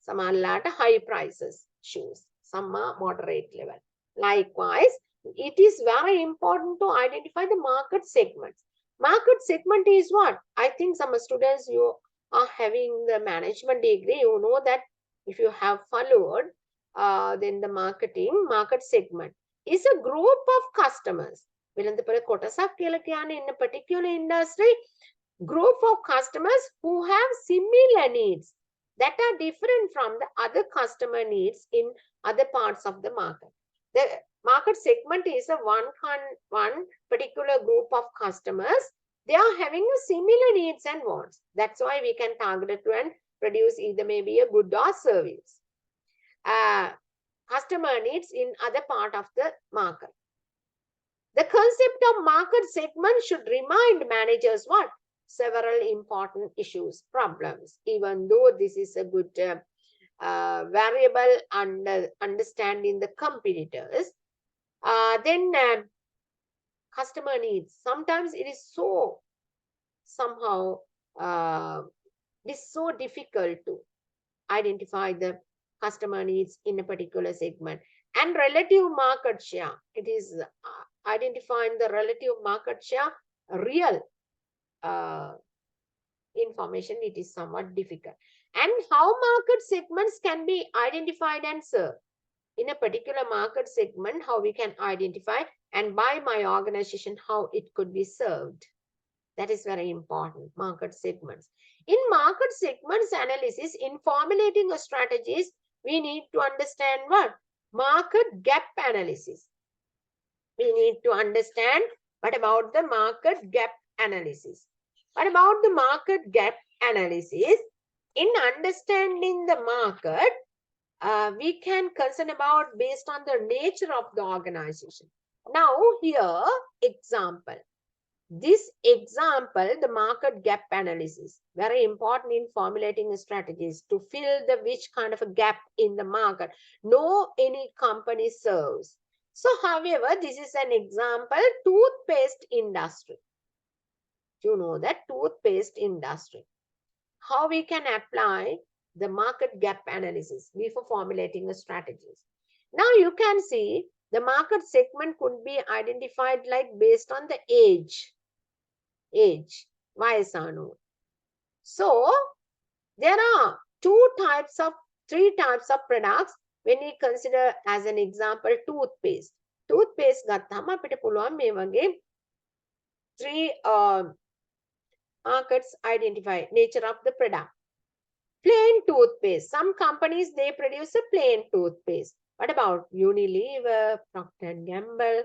Some are at high prices shoes, some are moderate level. Likewise, it is very important to identify the market segments. Market segment is what? I think some students, you are having the management degree, you know that if you have followed, then the market segment is a group of customers. In a particular industry, group of customers who have similar needs that are different from the other customer needs in other parts of the market. The market segment is a one particular group of customers. They are having a similar needs and wants. That's why we can target it and produce either maybe a good or service. Customer needs in other part of the market. The concept of market segment should remind managers what? Several important issues, problems, even though this is a good variable under understanding the competitors. Then customer needs. Sometimes it is so somehow it is so difficult to identify the customer needs in a particular segment. And relative market share. It is identifying the relative market share, real information, it is somewhat difficult. And how market segments can be identified and served. In a particular market segment, how we can identify, and by my organization, how it could be served. That is very important, market segments. In market segments analysis, in formulating a strategies, we need to understand what? Market gap analysis. We need to understand what about the market gap analysis. What about the market gap analysis? In understanding the market, we can concern about based on the nature of the organization. Now here, example. This example, the market gap analysis, very important in formulating strategies to fill the which kind of a gap in the market. No any company serves. So, however, this is an example, toothpaste industry. You know that toothpaste industry. How we can apply the market gap analysis before formulating a strategies. Now you can see the market segment could be identified like based on the age. Vayasanu. So there are three types of products when we consider as an example toothpaste. Toothpaste gathama apita puluwan me wage three markets identify nature of the product. Plain toothpaste. Some companies, they produce a plain toothpaste. What about Unilever, Procter & Gamble?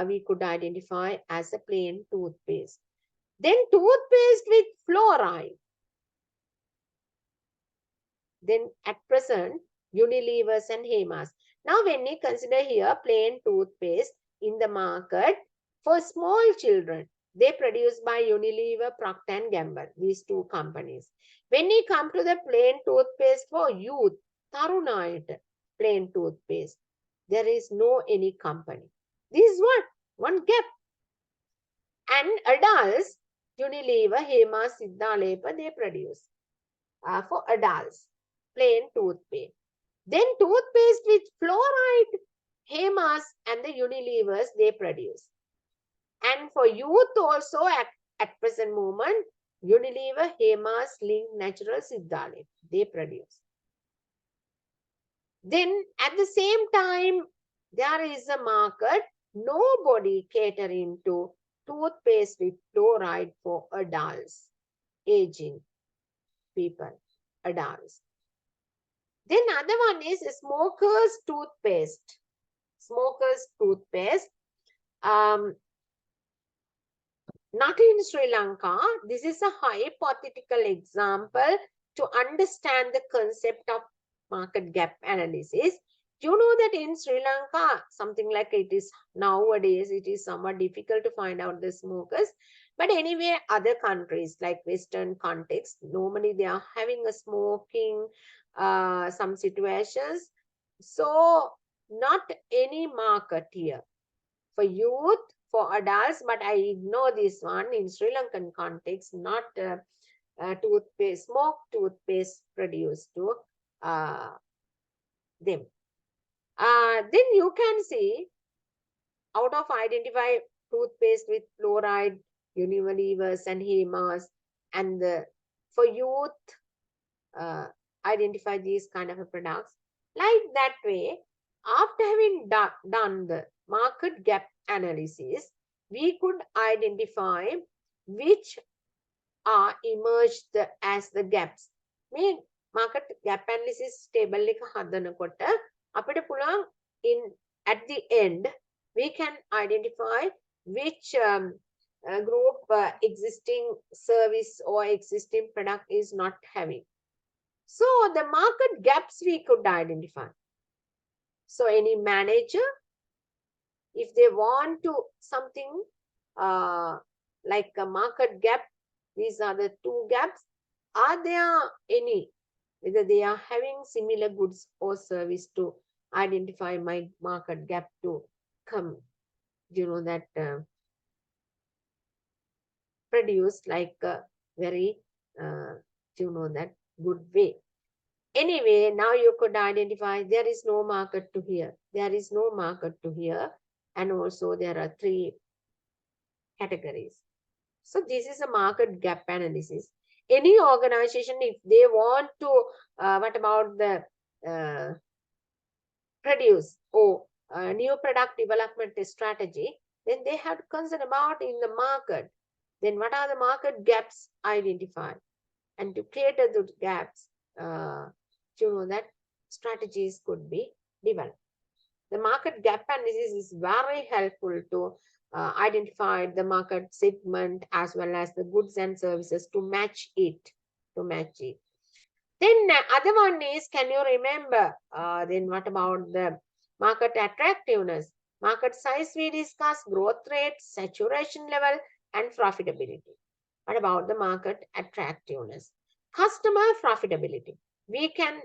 We could identify as a plain toothpaste. Then toothpaste with fluoride. Then at present, Unilevers and Hemas. Now when we consider here plain toothpaste in the market for small children, they produced by Unilever, Procter & Gamble, these two companies. When we come to the plain toothpaste for youth, Tarunayat, plain toothpaste, there is no any company. This is what? One gap. And adults, Unilever, Hema, Siddha, Lepa, they produce for adults, plain toothpaste. Then toothpaste with fluoride, Hemas and the Unilevers, they produce. And for youth also at present moment, Unilever, Hemas, Link, Natural, Siddha, Lepa, they produce. Then at the same time, there is a market, nobody catering to toothpaste with fluoride for adults, aging. people, adults. Then other one is smokers toothpaste. Smokers toothpaste. Not in Sri Lanka. This is a hypothetical example to understand the concept of market gap analysis. You know that in Sri Lanka, something like it is nowadays, it is somewhat difficult to find out the smokers. But anyway, other countries like Western context, normally they are having a smoking, some situations. So not any market here. For youth, for adults, but I ignore this one in Sri Lankan context, not toothpaste, smoke toothpaste produced to them. Then you can see out of identify toothpaste with fluoride, Univers and Hemas, and for youth, identify these kind of products. Like that way, after having done the market gap analysis, we could identify which are emerged as the gaps. මේ market gap analysis table එක හදනකොට අපිට පුළුවන් in at the end we can identify which group existing service or existing product is not having. So the market gaps we could identify. So any manager, if they want to something like a market gap, these are the two gaps. Are there any, whether they are having similar goods or service to identify my market gap to come, you know, that produce like a very, you know, that good way. Anyway, now you could identify there is no market to here. There is no market to here. And also there are three categories. So this is a market gap analysis. Any organization, if they want to, what about the produce or new product development strategy, then they have to consider about in the market. Then what are the market gaps identified? And to cater those gaps, you know that strategies could be developed. The market gap analysis is very helpful to identify the market segment as well as the goods and services to match it. Then other one is, can you remember? Then what about the market attractiveness? Market size we discussed, growth rate, saturation level, and profitability. What about the market attractiveness? Customer profitability. We can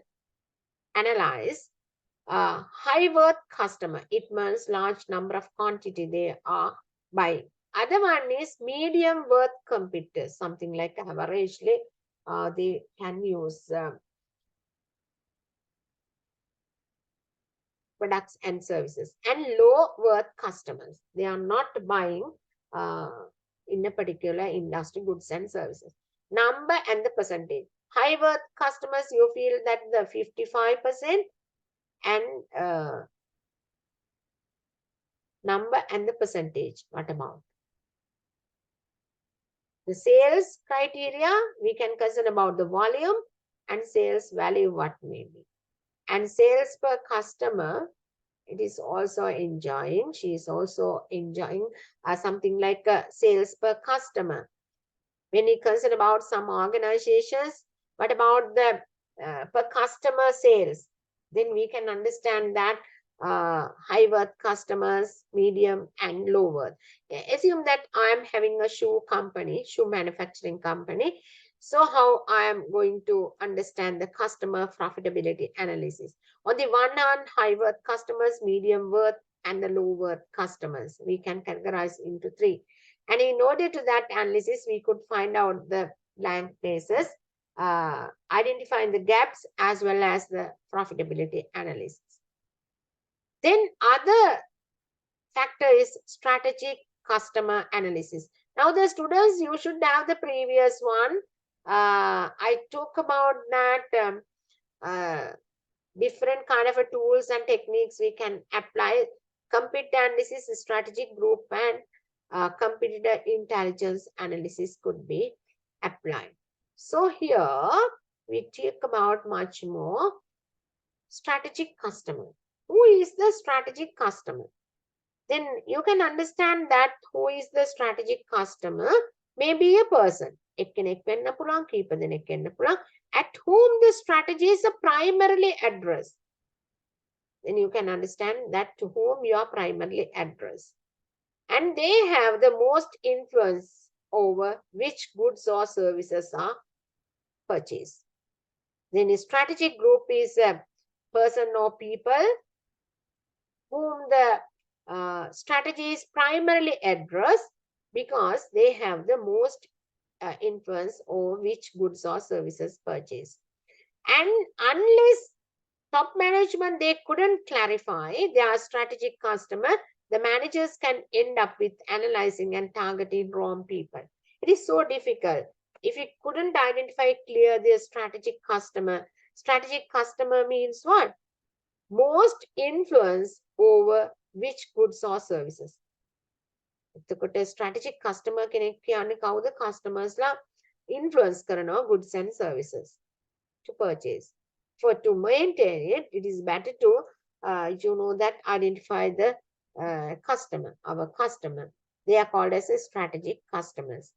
analyze high worth customer. It means large number of quantity they are buying. Other one is medium worth competitors. Something like averagely they can use products and services. And low worth customers. They are not buying in a particular industry goods and services. Number and the percentage. High worth customers, you feel that the 55% and number and the percentage. What about? The sales criteria, we can consider about the volume and sales value, what may be. And sales per customer, it is also enjoying. She is also enjoying something like sales per customer. When we consider about some organizations, what about the per customer sales? Then we can understand that high worth customers, medium and low worth. Assume that I am having a shoe company, shoe manufacturing company. So how I am going to understand the customer profitability analysis? On the one hand, high worth customers, medium worth and the low worth customers. We can categorize into three. And in order to that analysis, we could find out the blank places, identifying the gaps as well as the profitability analysis. Then other factor is strategic customer analysis. Now the students, you should have the previous one. I talk about that different kind of tools and techniques we can apply. Competitor analysis, strategic group and competitor intelligence analysis could be applied. So here we talk about much more strategic customer. Who is the strategic customer? Then you can understand that who is the strategic customer may be a person. At whom the strategies are primarily addressed. Then you can understand that to whom you are primarily addressed. And they have the most influence over which goods or services are purchased. Then a strategic group is a person or people whom the strategy is primarily addressed because they have the most influence over which goods or services purchased. And unless top management, they couldn't clarify their strategic customer, the managers can end up with analyzing and targeting wrong people. It is so difficult. If you couldn't identify clear their strategic customer means what? Most influence over which goods or services. එතකොට strategic customer කෙනෙක් කියන්නේ කවුද? Customers ලා influence කරනවා goods and services to purchase. For to maintain it, it is better to identify the customer, our customer. They are called as a strategic customers.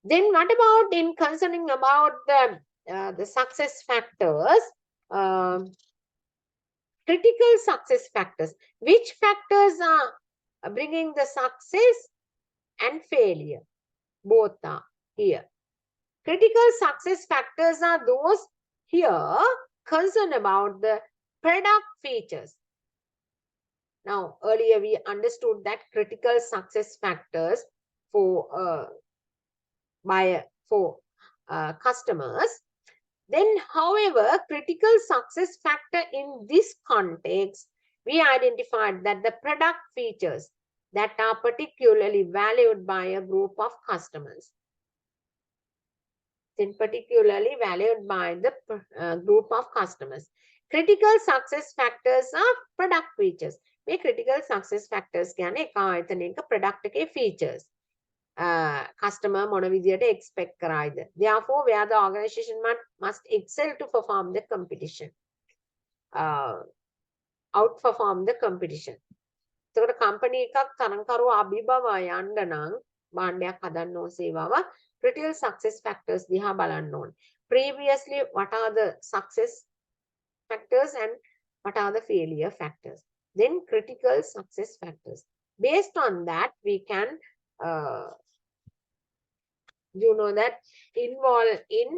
Then what about in concerning about the success factors? Critical success factors. Which factors are bringing the success and failure? Both are here. Critical success factors are those here concerned about the product features. Now, earlier we understood that critical success factors for customers. Then, however, critical success factor in this context, we identified that the product features that are particularly valued by a group of customers. Then particularly valued by the group of customers. Critical success factors are product features. මේ critical success factors කියන්නේ එක product එකේ features. Customer මොන විදියට expect කරයිද. Therefore, where the organization must excel to perform the competition. Outperform the competition. එතකොට company එකක් තරංකරුව අභිබවා යන්න නම් භාණ්ඩයක් හදන්න ඕන සේවාව critical success factors දිහා බලන්න ඕනේ. Previously, what are the success factors and what are the failure factors? Then critical success factors. Based on that, we can involve in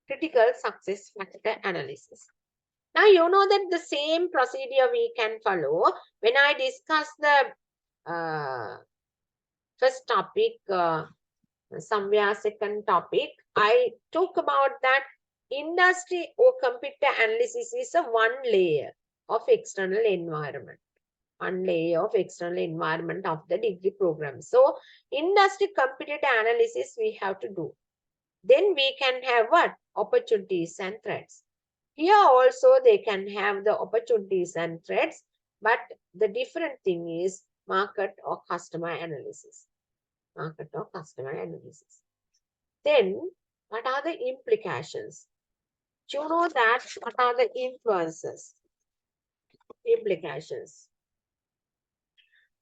critical success factor analysis. Now, you know that the same procedure we can follow when I discuss the first topic, somewhere second topic, I talk about that industry or computer analysis is a one layer of external environment. One layer of external environment of the degree program. So, industry computer analysis we have to do. Then we can have what? Opportunities and threats. Here also they can have the opportunities and threats, but the different thing is market or customer analysis. Market or customer analysis. Then, what are the implications? Do you know that? What are the influences? Implications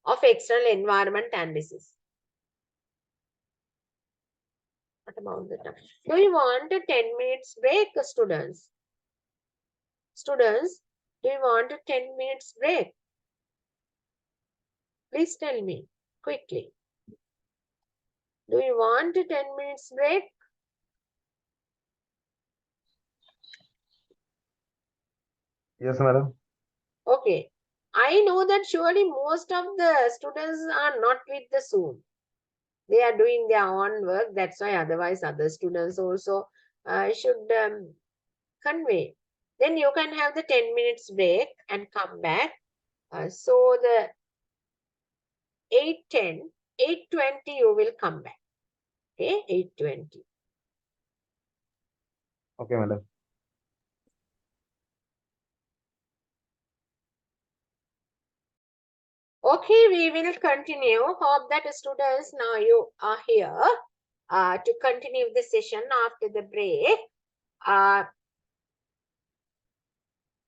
of external environment analysis. What about the time? Do you want a 10 minutes break, students? Students, do you want a 10 minutes break? Please tell me quickly. Do you want a 10 minutes break? Yes, madam. Okay. I know that surely most of the students are not with the Zoom. They are doing their own work. That's why otherwise other students also should convey. Then you can have the 10 minutes break and come back. So the 8:10, 8:20 you will come back. Okay, 8:20. Okay, madam. Okay, we will continue. Hope that students now you are here. to continue the session after the break.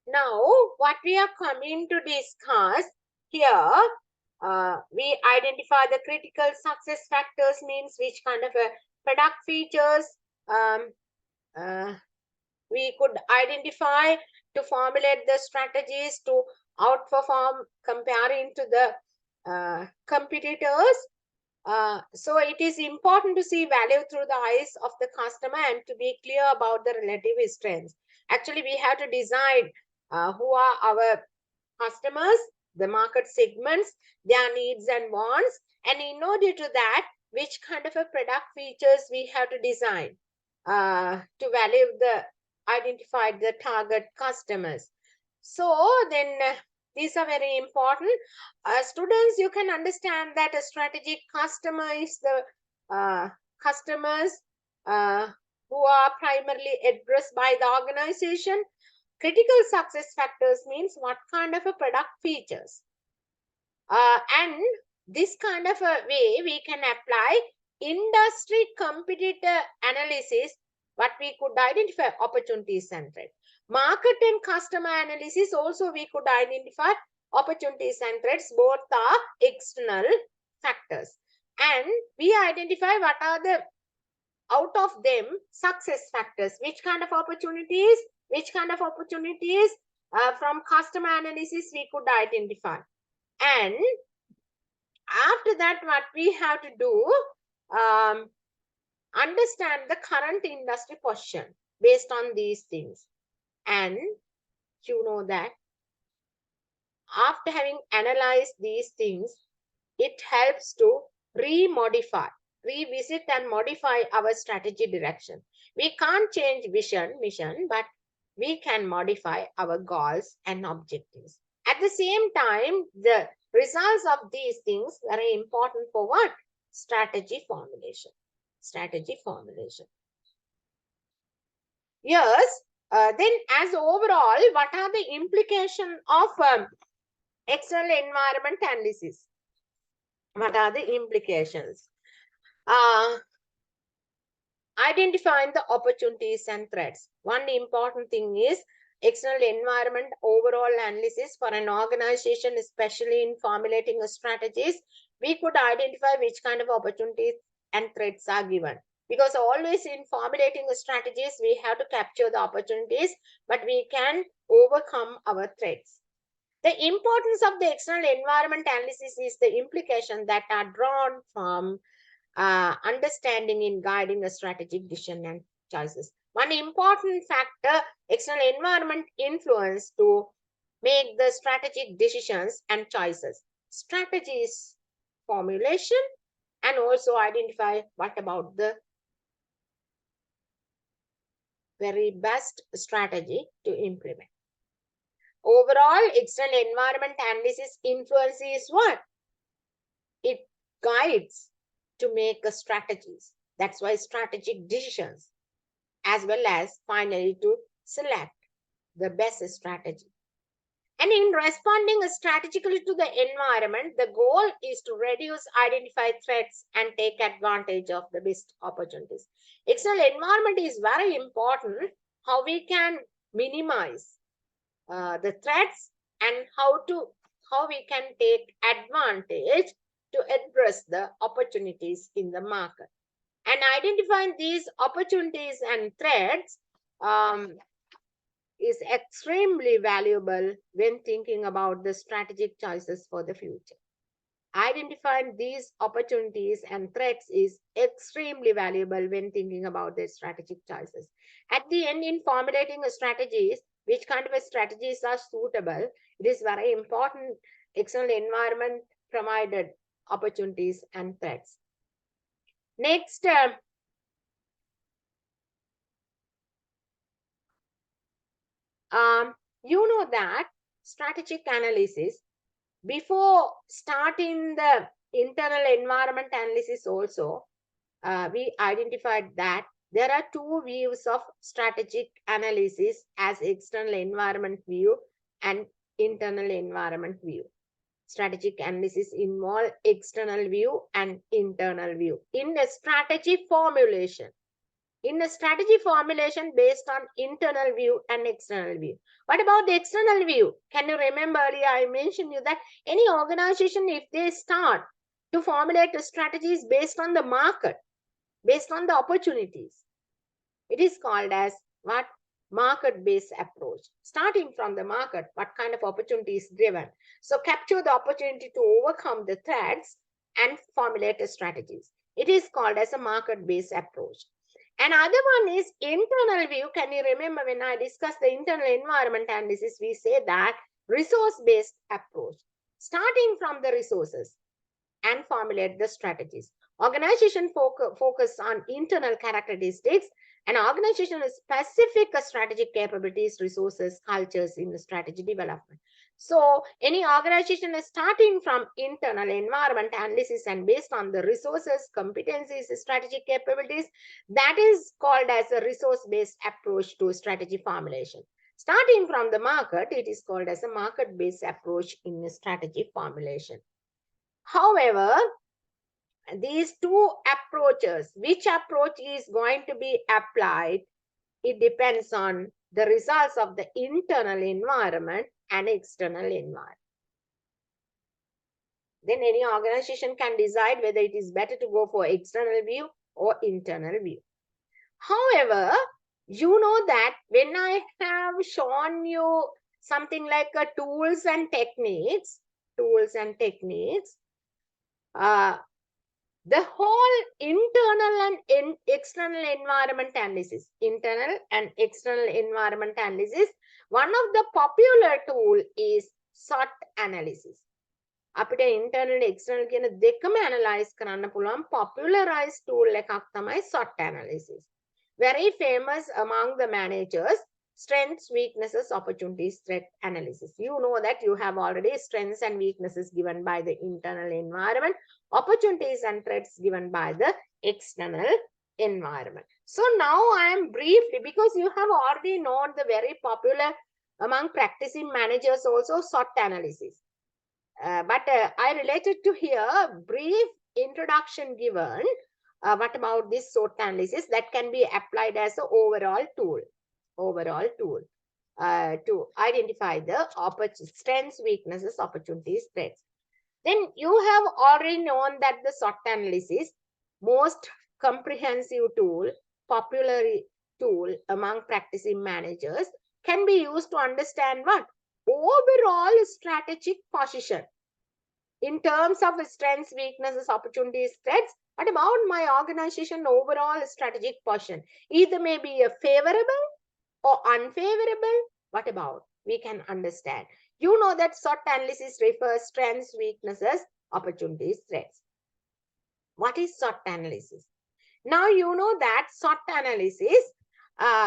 Now, what we are coming to discuss here, we identify the critical success factors, means which kind of a product features we could identify to formulate the strategies to outperform comparing to the competitors. So it is important to see value through the eyes of the customer and to be clear about the relative strengths. Actually, we have to decide who are our customers, the market segments, their needs and wants, and in order to that, which kind of a product features we have to design to value the identified the target customers. So then these are very important. Students, you can understand that a strategic customer is the customers who are primarily addressed by the organization. Critical success factors means what kind of a product features. And this kind of a way we can apply industry competitor analysis, what we could identify opportunities and threats. Market and customer analysis also we could identify opportunities and threats, both are external factors. And we identify what are the out of them success factors, which kind of opportunities from customer analysis we could identify. And after that, what we have to do, understand the current industry position based on these things. And you know that after having analyzed these things, it helps to revisit and modify our strategy direction. We can't change mission, but we can modify our goals and objectives. At the same time, the results of these things are very important for what? Strategy formulation. Yes, then as overall, what are the implications of external environment analysis? What are the implications? Identifying the opportunities and threats. One important thing is external environment overall analysis for an organization, especially in formulating strategies. We could identify which kind of opportunities and threats are given. Because always in formulating strategies, we have to capture the opportunities, but we can overcome our threats. The importance of the external environment analysis is the implication that are drawn from understanding in guiding a strategic decision and choices. One important factor, external environment influence to make the strategic decisions and choices. Strategies formulation and also identify what about the very best strategy to implement. Overall, external environment analysis influences what? It guides to make a strategies. That's why strategic decisions, as well as finally to select the best strategy. And in responding strategically to the environment, the goal is to reduce identified threats and take advantage of the best opportunities. External environment is very important, how we can minimize the threats and how we can take advantage to address the opportunities in the market. And identifying these opportunities and threats is extremely valuable when thinking about the strategic choices for the future. Identifying these opportunities and threats is extremely valuable when thinking about the strategic choices. At the end, in formulating strategies, which kind of strategies are suitable, it is very important external environment provided opportunities and threats. Next, you know that strategic analysis, before starting the internal environment analysis also, we identified that there are two views of strategic analysis as external environment view and internal environment view. Strategic analysis involve external view and internal view in a strategy formulation. In a strategy formulation based on internal view and external view. What about the external view? Can you remember earlier I mentioned you that any organization, if they start to formulate strategies based on the market, based on the opportunities, it is called as what? Market-based approach. Starting from the market, what kind of opportunity is driven? So capture the opportunity to overcome the threats and formulate strategies. It is called as a market-based approach. Another one is internal view. Can you remember when I discussed the internal environment analysis, we say that resource-based approach. Starting from the resources and formulate the strategies. Organization focus on internal characteristics and organization specific strategic capabilities, resources, cultures in the strategy development. So any organization is starting from internal environment analysis and based on the resources, competencies, strategic capabilities, that is called as a resource-based approach to strategy formulation. Starting from the market, it is called as a market-based approach in strategy formulation. However, these two approaches, which approach is going to be applied, it depends on the results of the internal environment and external environment. Then any organization can decide whether it is better to go for external view or internal view. However, you know that when I have shown you something like tools and techniques, the whole internal and external environment analysis, one of the popular tool is SWOT analysis. අපිට internal external කියන දෙකම analyze කරන්න පුළුවන් popularized tool එකක් තමයි SWOT analysis. Very famous among the managers. Strengths, weaknesses, opportunities, threat analysis. You know that you have already strengths and weaknesses given by the internal environment, opportunities and threats given by the external environment. So now I am briefly, because you have already known the very popular among practicing managers also SWOT analysis. But I related to here brief introduction given. What about this SWOT analysis that can be applied as an overall tool to identify the strengths, weaknesses, opportunities, threats. Then you have already known that the SWOT analysis, most comprehensive tool, popular tool among practicing managers, can be used to understand what? Overall strategic position. In terms of strengths, weaknesses, opportunities, threats, what about my organization overall strategic position? Either may be a favorable or unfavorable. What about? We can understand. You know that SWOT analysis refers strengths, weaknesses, opportunities, threats. What is SWOT analysis? Now you know that SWOT analysis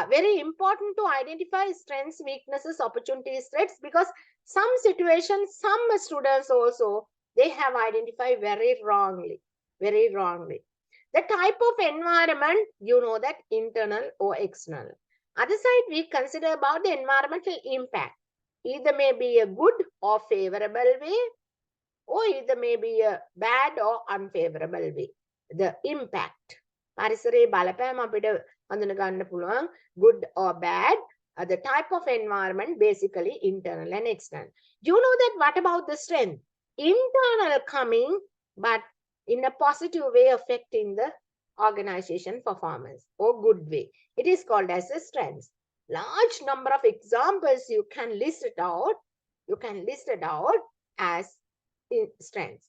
very important to identify strengths, weaknesses, opportunities, threats, because some situations, some students also, they have identified very wrongly. The type of environment, you know that internal or external. Other side, we consider about the environmental impact. Either may be a good or favorable way, or either may be a bad or unfavorable way. The impact. පරිසරයේ බලපෑම අපිට හඳුන ගන්න පුළුවන් good or bad. The type of environment, basically internal and external. You know that what about the strength? Internal coming, but in a positive way affecting the organization performance or good way. It is called as a strength. Large number of examples you can list it out. As strengths.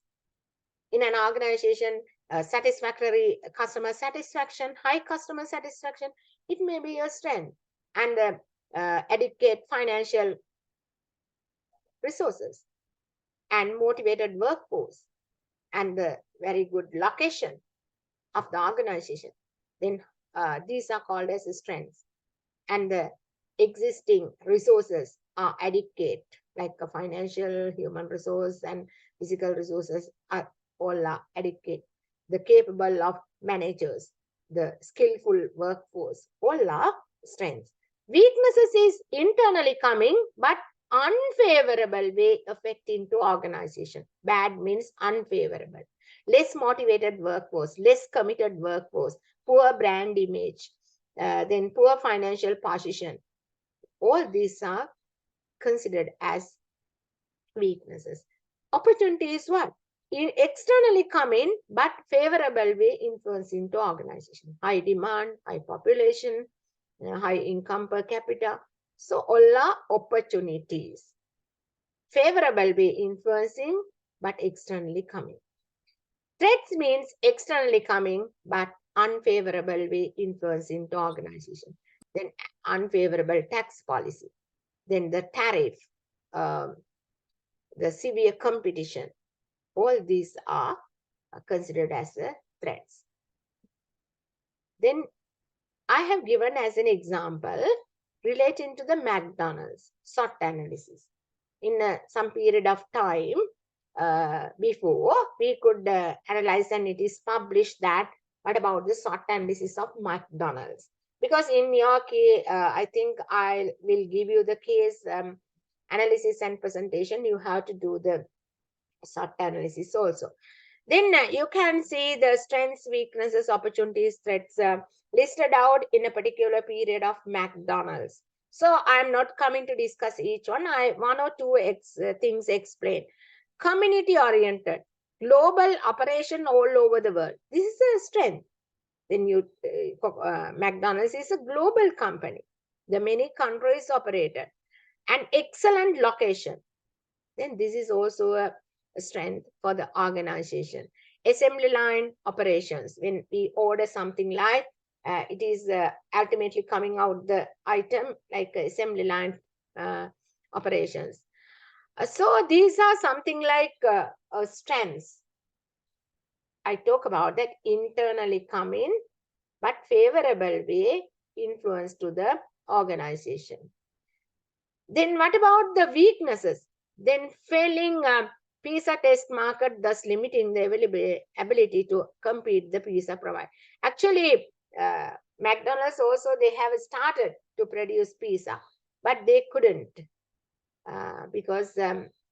In an organization, satisfactory customer satisfaction, high customer satisfaction, it may be a strength. And adequate financial resources and motivated workforce and the very good location of the organization. Then these are called as strengths. And the existing resources are adequate, like a financial, human resource and physical resources are all are adequate. The capable of managers, the skillful workforce, all are strengths. Weaknesses is internally coming, but unfavorable way affecting to organization. Bad means unfavorable. Less motivated workforce, less committed workforce, poor brand image, then poor financial position. All these are considered as weaknesses. Opportunity is what? Externally come in, but favorable way influencing to organization. High demand, high population, high income per capita. So all are opportunities. Favorable way influencing, but externally coming. Threats means externally coming, but unfavorable way influencing to organization. Then unfavorable tax policy. Then the tariff, the severe competition. All these are considered as threats. Then I have given as an example relating to the McDonald's SWOT analysis. In some period of time before, we could analyze, and it is published that what about the SWOT analysis of McDonald's. Because in your case, I think I will give you the case analysis and presentation. You have to do the SWOT analysis also. Then you can see the strengths, weaknesses, opportunities, threats listed out in a particular period of McDonald's. So I'm not coming to discuss each one. One or two things explain. Community oriented, global operation all over the world. This is a strength. Then McDonald's is a global company. The many countries operated. An excellent location. Then this is also a strength for the organization. Assembly line operations. When we order something like, it is ultimately coming out the item like assembly line operations. So these are something like strengths. I talk about that internally come in, but favorable way influence to the organization. Then what about the weaknesses? Then failing pizza test market, thus limiting the ability to compete the pizza provider. Actually, McDonald's also, they have started to produce pizza, but they couldn't because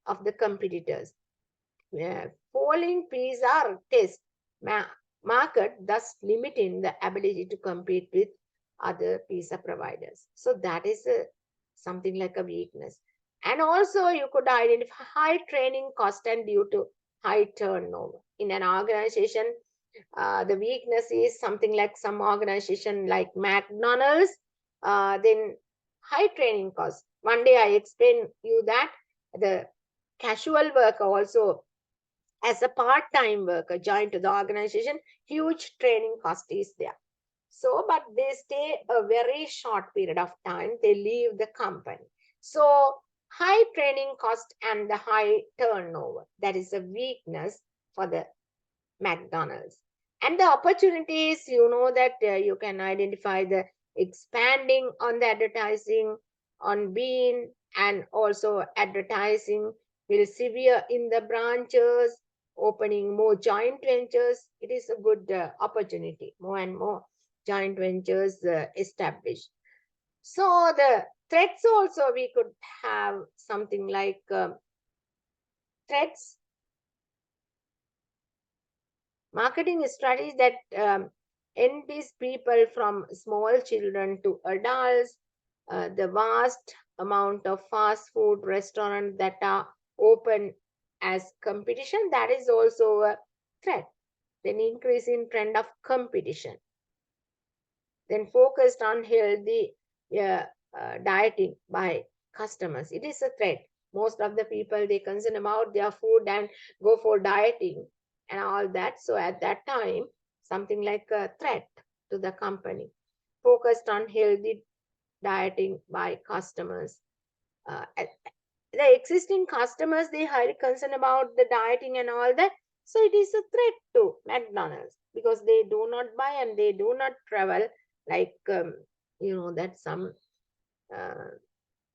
of the competitors. Falling pizza test market, thus limiting the ability to compete with other pizza providers. So that is something like a weakness. And also you could identify high training cost and due to high turnover. In an organization, the weakness is something like some organization like McDonald's, then high training cost. One day I explained you that the casual worker also as a part-time worker joined to the organization, huge training cost is there. So, but they stay a very short period of time, they leave the company. So, high training cost and the high turnover, that is a weakness for the McDonald's. And the opportunities, you know that you can identify the expanding on the advertising on Bean, and also advertising will severe in the branches, opening more joint ventures. It is a good opportunity, more and more joint ventures established. So the threats also, we could have something like threats, marketing strategies that entice people from small children to adults, the vast amount of fast food restaurants that are open as competition, that is also a threat. Then increase in trend of competition. Then focused on healthy dieting by customers. It is a threat. Most of the people, they concern about their food and go for dieting and all that. So at that time, something like a threat to the company. Focused on healthy dieting by customers. The existing customers, they highly concerned about the dieting and all that. So it is a threat to McDonald's because they do not buy and they do not travel like, you know, that some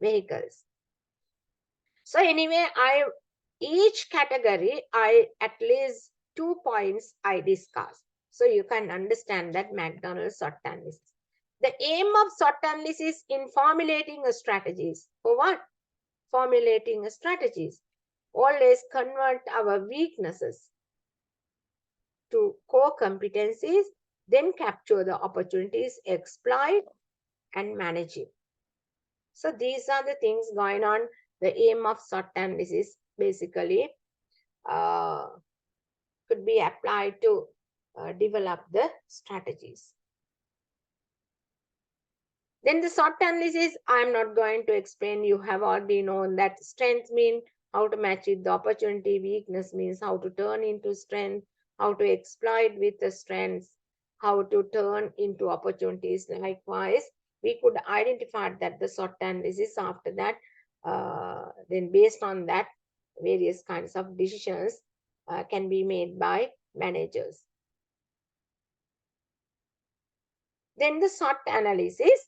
vehicles. So anyway, each category, at least 2 points I discuss. So you can understand that McDonald's SWOT analysis. The aim of SWOT analysis in formulating a strategies for what? formulating strategies. Always convert our weaknesses to core competencies, then capture the opportunities, exploit and manage it. So these are the things going on. The aim of SWOT analysis basically could be applied to develop the strategies. Then the SWOT analysis, I'm not going to explain. You have already known that strength means how to match with the opportunity. Weakness means how to turn into strength, how to exploit with the strengths, how to turn into opportunities. Likewise, we could identify that the SWOT analysis after that, then based on that, various kinds of decisions can be made by managers. Then the SWOT analysis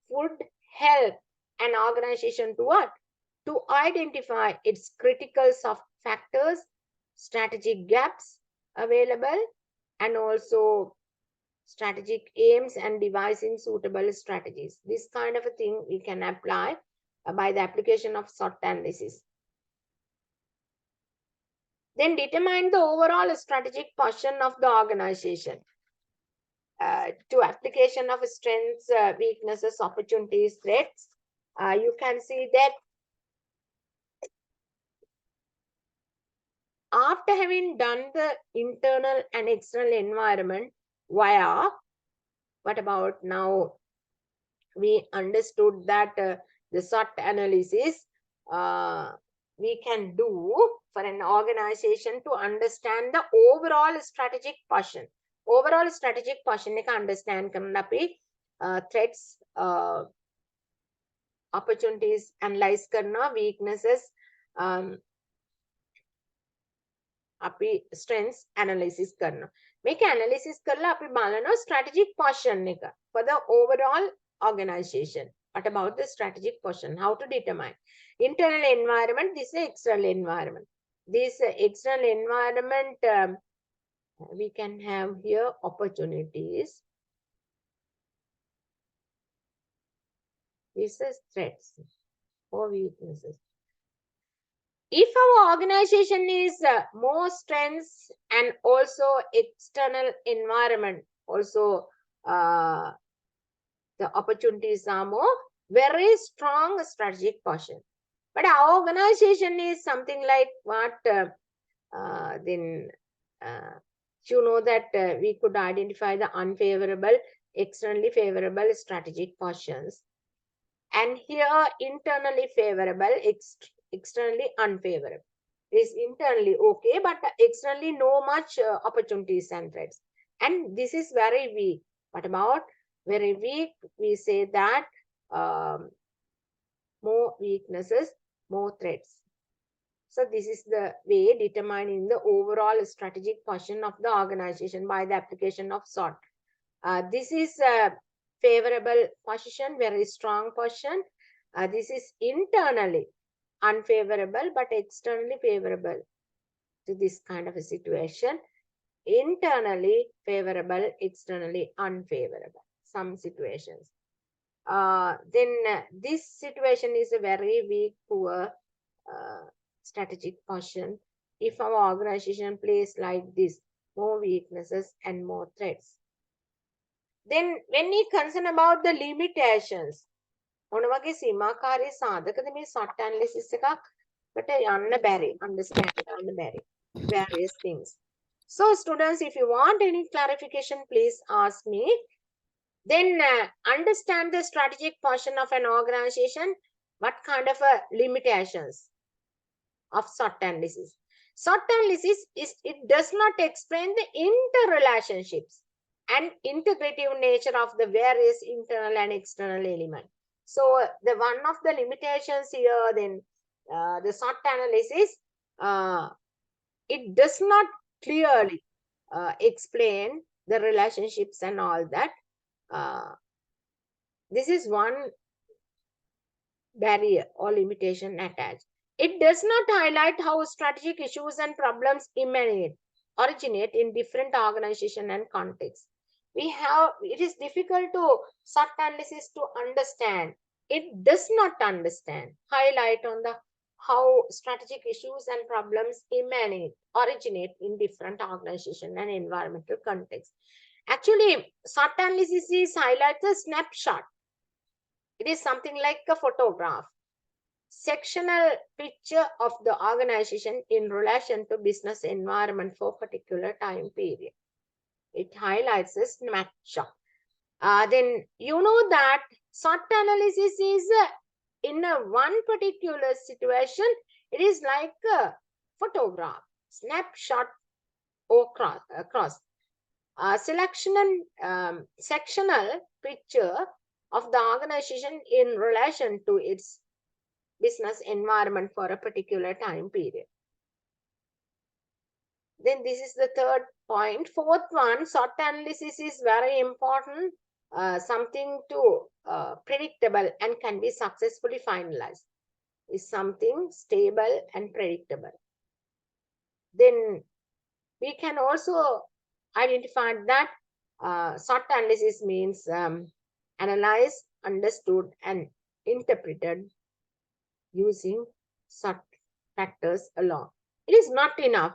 would help an organization to what? To identify its critical soft factors, strategic gaps available, and also strategic aims and devising suitable strategies. This kind of a thing we can apply by the application of SWOT analysis. Then determine the overall strategic position of the organization. To application of strengths, weaknesses, opportunities, threats, you can see that after having done the internal and external environment via, what about now? We understood that the SWOT analysis we can do for an organization to understand the overall strategic position. Overall strategic position එක understand කරන්න අපි threats, opportunities analyze කරනවා, weaknesses අපි strengths analysis කරනවා. මේක analysis කරලා අපි බලනවා strategic position එක for the overall organization. What about the strategic position? How to determine internal environment? This is external environment. This external environment, we can have here opportunities. This is threats or weaknesses. If our organization is more strengths and also external environment, also the opportunities are more, very strong strategic position. But our organization is something like what, then you know that we could identify the unfavorable, externally favorable strategic positions. And here internally favorable, externally unfavorable. Is internally okay, but externally no much opportunities and threats. And this is very weak. What about very weak? We say that more weaknesses, more threats. So this is the way determining the overall strategic position of the organization by the application of SWOT. This is a favorable position, very strong position. This is internally unfavorable but externally favorable to this kind of a situation. Internally favorable, externally unfavorable, some situations. Then this situation is a very weak, poor strategic position. If our organization plays like this, more weaknesses and more threats. Then when we concern about the limitations, මොන වගේ සීමාකාරී සාධකද මේ SWOT analysis එකකට යන්න බැරි, understand කරන්න බැරි, various things. So students, if you want any clarification, please ask me. Then understand the strategic position of an organization. What kind of limitations of SWOT analysis? SWOT analysis it does not explain the interrelationships and integrative nature of the various internal and external elements. So the one of the limitations here, then the SWOT analysis, it does not clearly explain the relationships and all that. This is one barrier or limitation attached. It does not highlight how strategic issues and problems originate in different organizations and contexts. It is difficult to SWOT analysis to understand it does not understand. Highlight on the how strategic issues and problems originate in different organization and environmental contexts. Actually, SWOT analysis is highlights a snapshot. It is something like a photograph, sectional picture of the organization in relation to business environment for particular time period. It highlights a snapshot. Then you know that SWOT analysis is in a one particular situation, it is like a photograph, snapshot across. Sectional picture of the organization in relation to its business environment for a particular time period. Then this is the third point. Fourth one, SWOT analysis is very important. Something to predictable and can be successfully finalized. Is something stable and predictable. Then we can also identify that SWOT analysis means analyzed, understood, and interpreted using SWOT factors alone. It is not enough.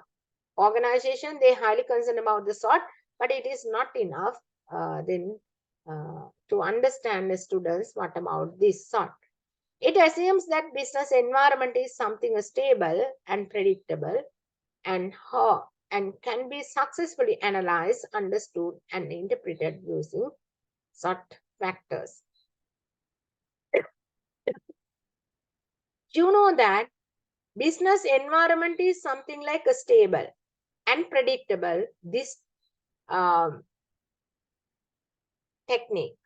Organization, they highly concerned about the SWOT, but it is not enough to understand the students what about this SWOT. It assumes that business environment is something stable and predictable and can be successfully analyzed, understood, and interpreted using SWOT factors. You know that business environment is something like a stable and predictable. This technique,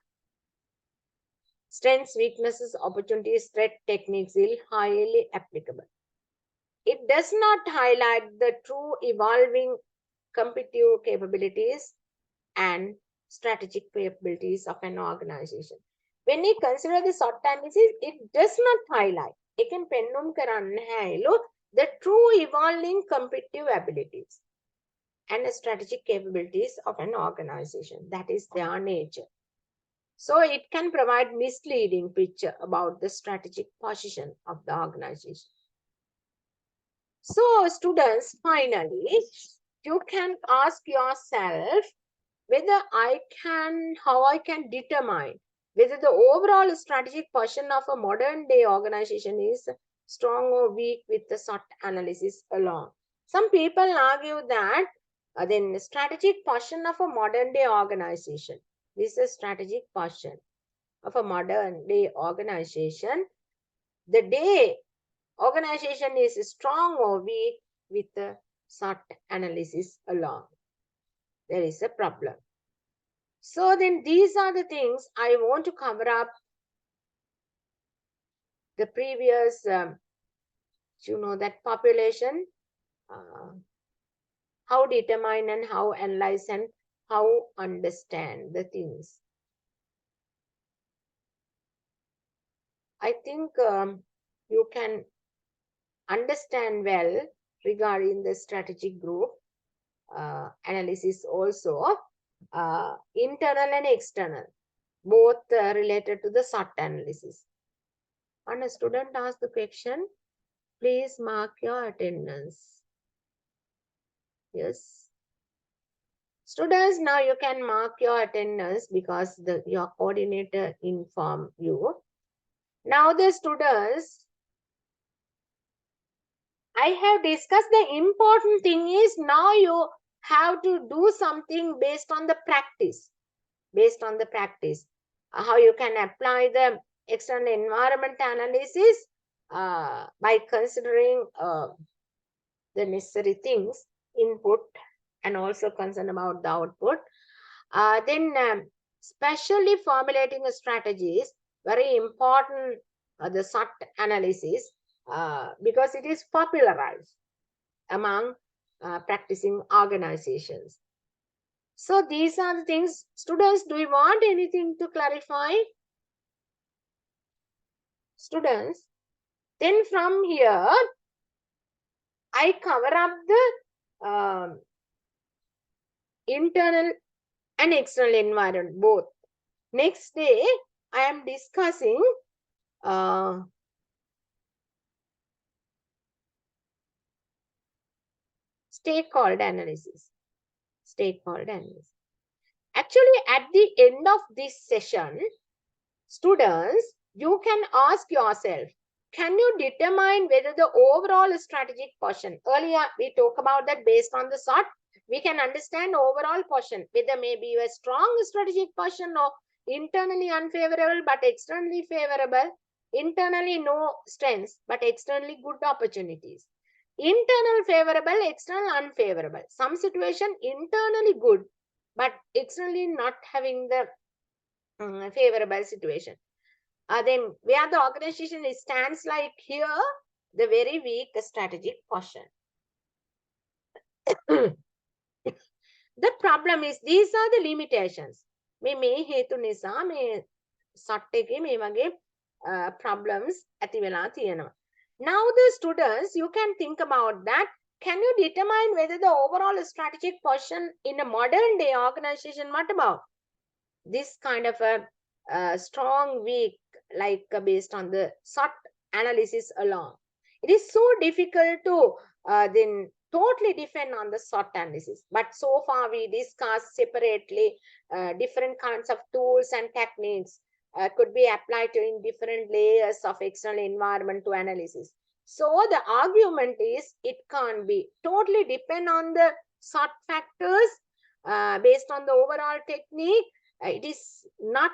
strengths, weaknesses, opportunities, threat techniques is highly applicable. It does not highlight the true evolving competitive capabilities and strategic capabilities of an organization. When we consider the SWOT analysis, it does not highlight. It can the true evolving competitive abilities and strategic capabilities of an organization. That is their nature. So it can provide misleading picture about the strategic position of the organization. So students, finally, you can ask yourself whether how I can determine whether the overall strategic position of a modern day organization is strong or weak with the SWOT analysis alone. Some people argue that then the strategic position of a modern day organization, this is a strategic position of a modern day organization, the day organization is strong or weak with the SWOT analysis alone. There is a problem. So then these are the things I want to cover up the previous, that population, how determine and how analyze and how understand the things. I think you can understand well regarding the strategic group analysis also, internal and external, both related to the SWOT analysis. And a student asked the question, please mark your attendance. Yes. Students, now you can mark your attendance because your coordinator informed you. Now the students, I have discussed the important thing is now you have to do something based on the practice. Based on the practice. How you can apply the external environment analysis by considering the necessary things, input, and also concern about the output. Then specially formulating a strategy is very important, the SWOT analysis, because it is popularized among practicing organizations. So these are the things. Students, do you want anything to clarify? Students, then from here, I cover up the internal and external environment, both. Next day, I am discussing Stakeholder analysis. Stakeholder analysis. Actually, at the end of this session, students, you can ask yourself, can you determine whether the overall strategic portion, earlier we talked about that based on the SWOT, we can understand overall portion, whether maybe a strong strategic portion or internally unfavorable but externally favorable, internally no strengths but externally good opportunities. Internal favorable, external unfavorable. Some situation internally good, but externally not having the favorable situation. Then where the organization stands like here, the very weak strategic portion. The problem is these are the limitations. මේ හේතු නිසා මේ සට් එකේ මේ වගේ problems ඇති වෙලා තියෙනවා. Now the students, you can think about that. Can you determine whether the overall strategic portion in a modern day organization, what about this kind of a strong, weak, like based on the SWOT analysis alone? It is so difficult to then totally depend on the SWOT analysis. But so far we discussed separately different kinds of tools and techniques could be applied to in different layers of external environment to analysis. So the argument is it can't be totally depend on the SWOT factors based on the overall technique. It is not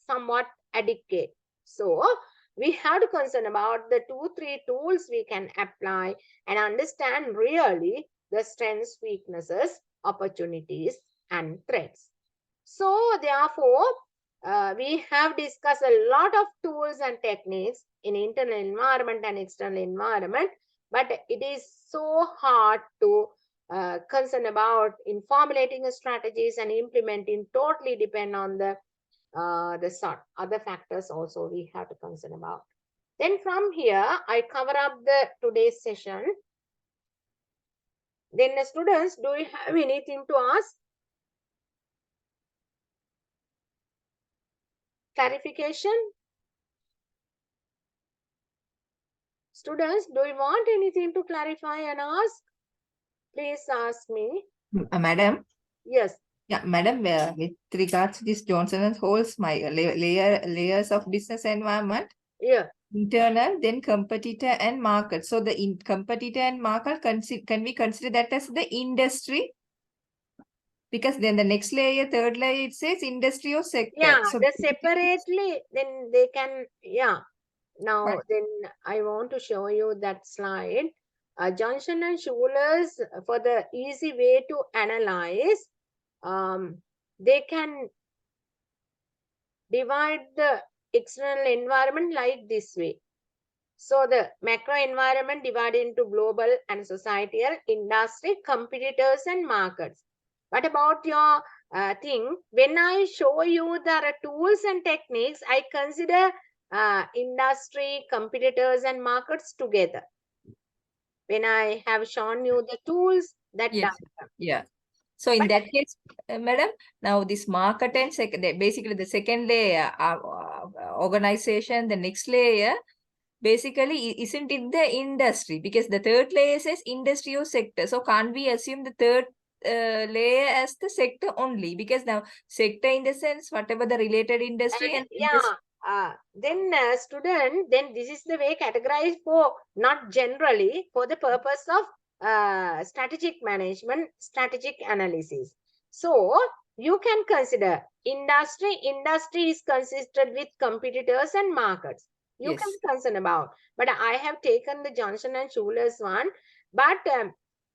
somewhat adequate. So we have to concern about the 2-3 tools we can apply and understand really the strengths, weaknesses, opportunities, and threats. So therefore, we have discussed a lot of tools and techniques in internal environment and external environment, but it is so hard to concern about in formulating strategies and implementing totally depend on the SWOT. Other factors also we have to concern about. Then from here, I cover up the today's session. Then the students, do you have anything to ask? Clarification? Students, do you want anything to clarify and ask? Please ask me. Madam, Yes. yeah, madam, with regards to this Johnson and Holmes, my layers of business environment, Yeah. internal, then competitor and market. So the competitor and market, can we consider that as the industry? Because then the next layer, third layer, it says industry or sector. Yeah, So the separately, then they can, yeah. Now, Right. then I want to show you that slide. Johnson and Schuler's, for the easy way to analyze, they can divide the external environment like this way. So the macro environment divided into global and societal, industry, competitors, and markets. What about your thing? When I show you the tools and techniques, I consider industry, competitors, and markets together. When I have shown you the tools, that Yes. diagram. Yeah. So in But- that case, madam, now this market and basically the second layer, organization, the next layer, basically isn't it the industry? Because the third layer says industry or sector. So can't we assume the third layer as the sector only? Because now sector in the sense, whatever the related industry and yeah, then student, then this is the way categorized for, not generally, for the purpose of strategic management, strategic analysis. So you can consider industry. Industry is consisted with competitors and markets. You Yes. can concern about, but I have taken the Johnson and Schuler's one. But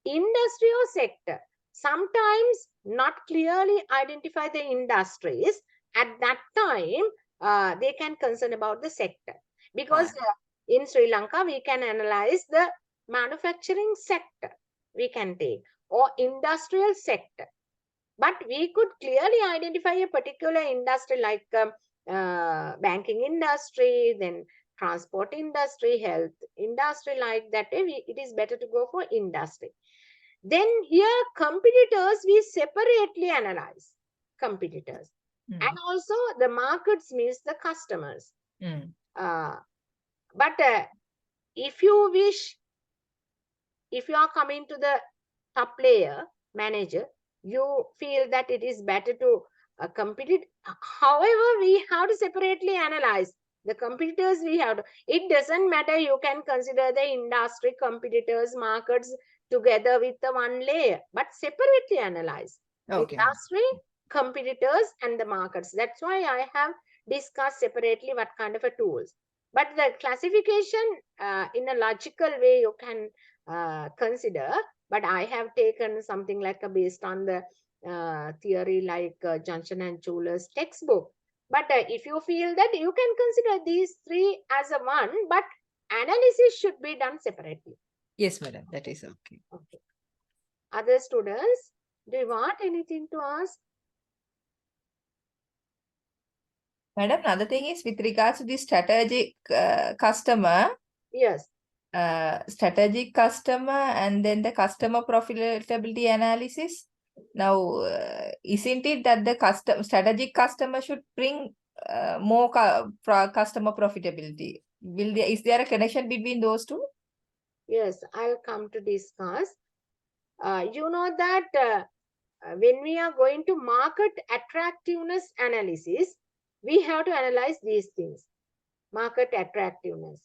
industry or sector, sometimes not clearly identify the industries. At that time, they can concern about the sector, because in Sri Lanka we can analyze the manufacturing sector, we can take, or industrial sector, but we could clearly identify a particular industry like banking industry, then transport industry, health industry, like that way it is better to go for industry. Then here competitors, we separately analyze competitors. And also the markets means the customers. But if you wish, if you are coming to the top layer manager, you feel that it is better to compete it. However, we have to separately analyze the competitors. We have to, it doesn't matter, you can consider the industry, competitors, markets together with the one layer, but separately analyze Okay. industry, competitors, and the markets. That's why I have discussed separately what kind of a tools. But the classification in a logical way you can consider, but I have taken something like a based on the theory like Johnson and Schuler's textbook. But if you feel that, you can consider these three as a one, but analysis should be done separately. Yes, madam. That is okay. Okay. Other students, do you want anything to ask? Madam, another thing is with regards to the strategic customer, Yes. strategic customer and then the customer profitability analysis. Now, isn't it that the strategic customer should bring more customer profitability? Is there a connection between those two? Yes, I'll come to discuss. You know that when we are going to market attractiveness analysis, we have to analyze these things. Market attractiveness,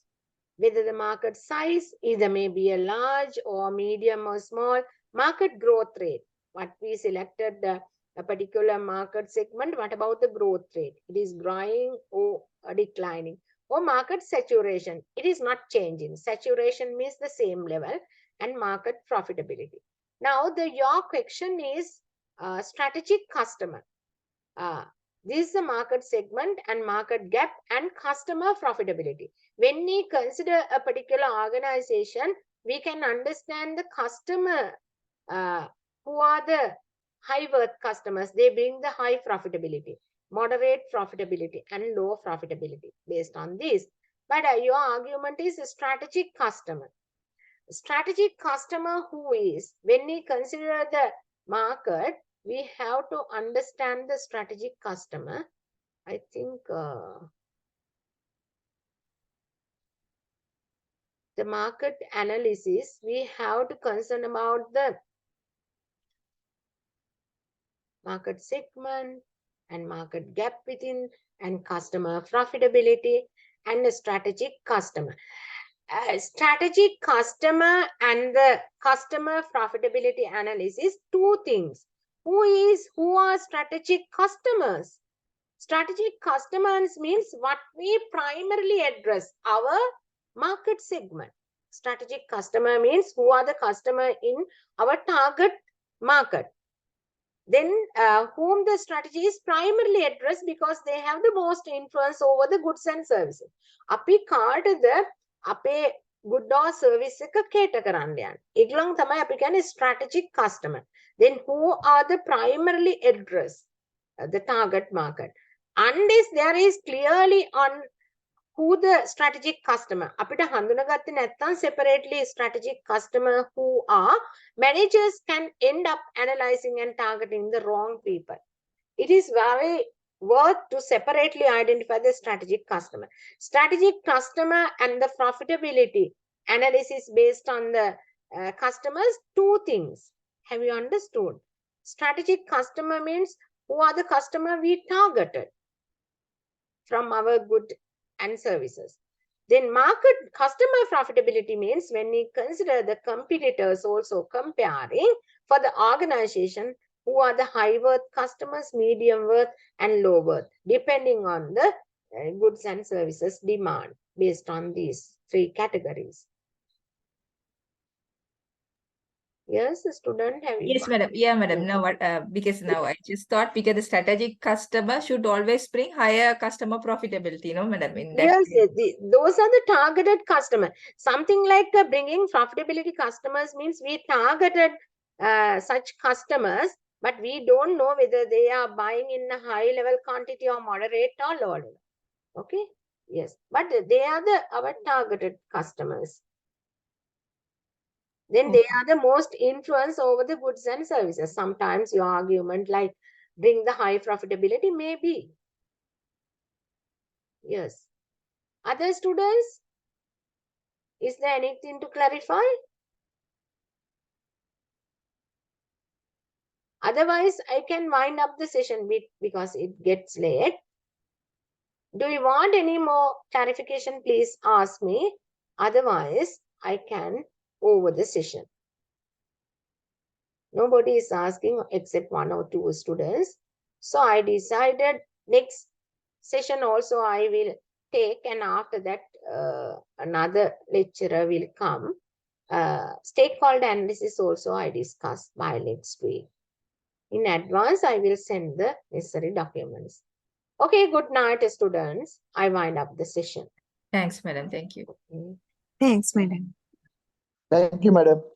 whether the market size either may be a large or medium or small, market growth rate. What we selected a particular market segment, what about the growth rate? It is growing or declining. Or market saturation, it is not changing. Saturation means the same level, and market profitability. Now, your question is strategic customer. This is the market segment and market gap and customer profitability. When we consider a particular organization, we can understand the customer who are the high worth customers. They bring the high profitability, moderate profitability, and low profitability based on this. But your argument is a strategic customer. Strategic customer who is, when we consider the market, we have to understand the strategic customer. I think the market analysis, we have to concern about the market segment and market gap within and customer profitability and the strategic customer. Strategic customer and the customer profitability analysis, two things. Who are strategic customers? Strategic customers means what we primarily address, our market segment. Strategic customer means who are the customer in our target market. Then whom the strategy is primarily addressed because they have the most influence over the goods and services. අපි කාටද අපේ good or service එක cater කරන්න යන්නේ. ඒගොල්ලන් තමයි අපි කියන්නේ strategic customer. Then who are the primarily addressed the target market. Unless there is clearly on who the strategic customer, අපිට හඳුනගත්තේ නැත්නම් separately strategic customer who are, managers can end up analyzing and targeting the wrong people. It is very worth to separately identify the strategic customer. Strategic customer and the profitability analysis based on the customers, two things. Have you understood? Strategic customer means who are the customer we targeted from our good and services. Then market customer profitability means when we consider the competitors also comparing for the organization who are the high worth customers, medium worth, and low worth, depending on the goods and services demand based on these three categories. Yes, student, have you? Yes, madam. Yeah, madam. Yes. Now, what? Because now I just thought because the strategic customer should always bring higher customer profitability, no, madam. In that Yes, case. those are the targeted customer. Something like bringing profitability customers means we targeted such customers, but we don't know whether they are buying in a high level quantity or moderate or low level. Okay. Yes, but they are our targeted customers. Then they are the most influence over the goods and services. Sometimes your argument like bring the high profitability may be. Yes. Other students? Is there anything to clarify? Otherwise, I can wind up the session because it gets late. Do you want any more clarification? Please ask me. Otherwise, I can over the session. Nobody is asking except 1 or 2 students. So I decided next session also I will take, and after that another lecturer will come. Stakeholder analysis also I discuss by next week. In advance, I will send the necessary documents. Okay, good night, students. I wind up the session. Thanks, madam. Thank you. Okay. Thanks, madam. Thank you, madam.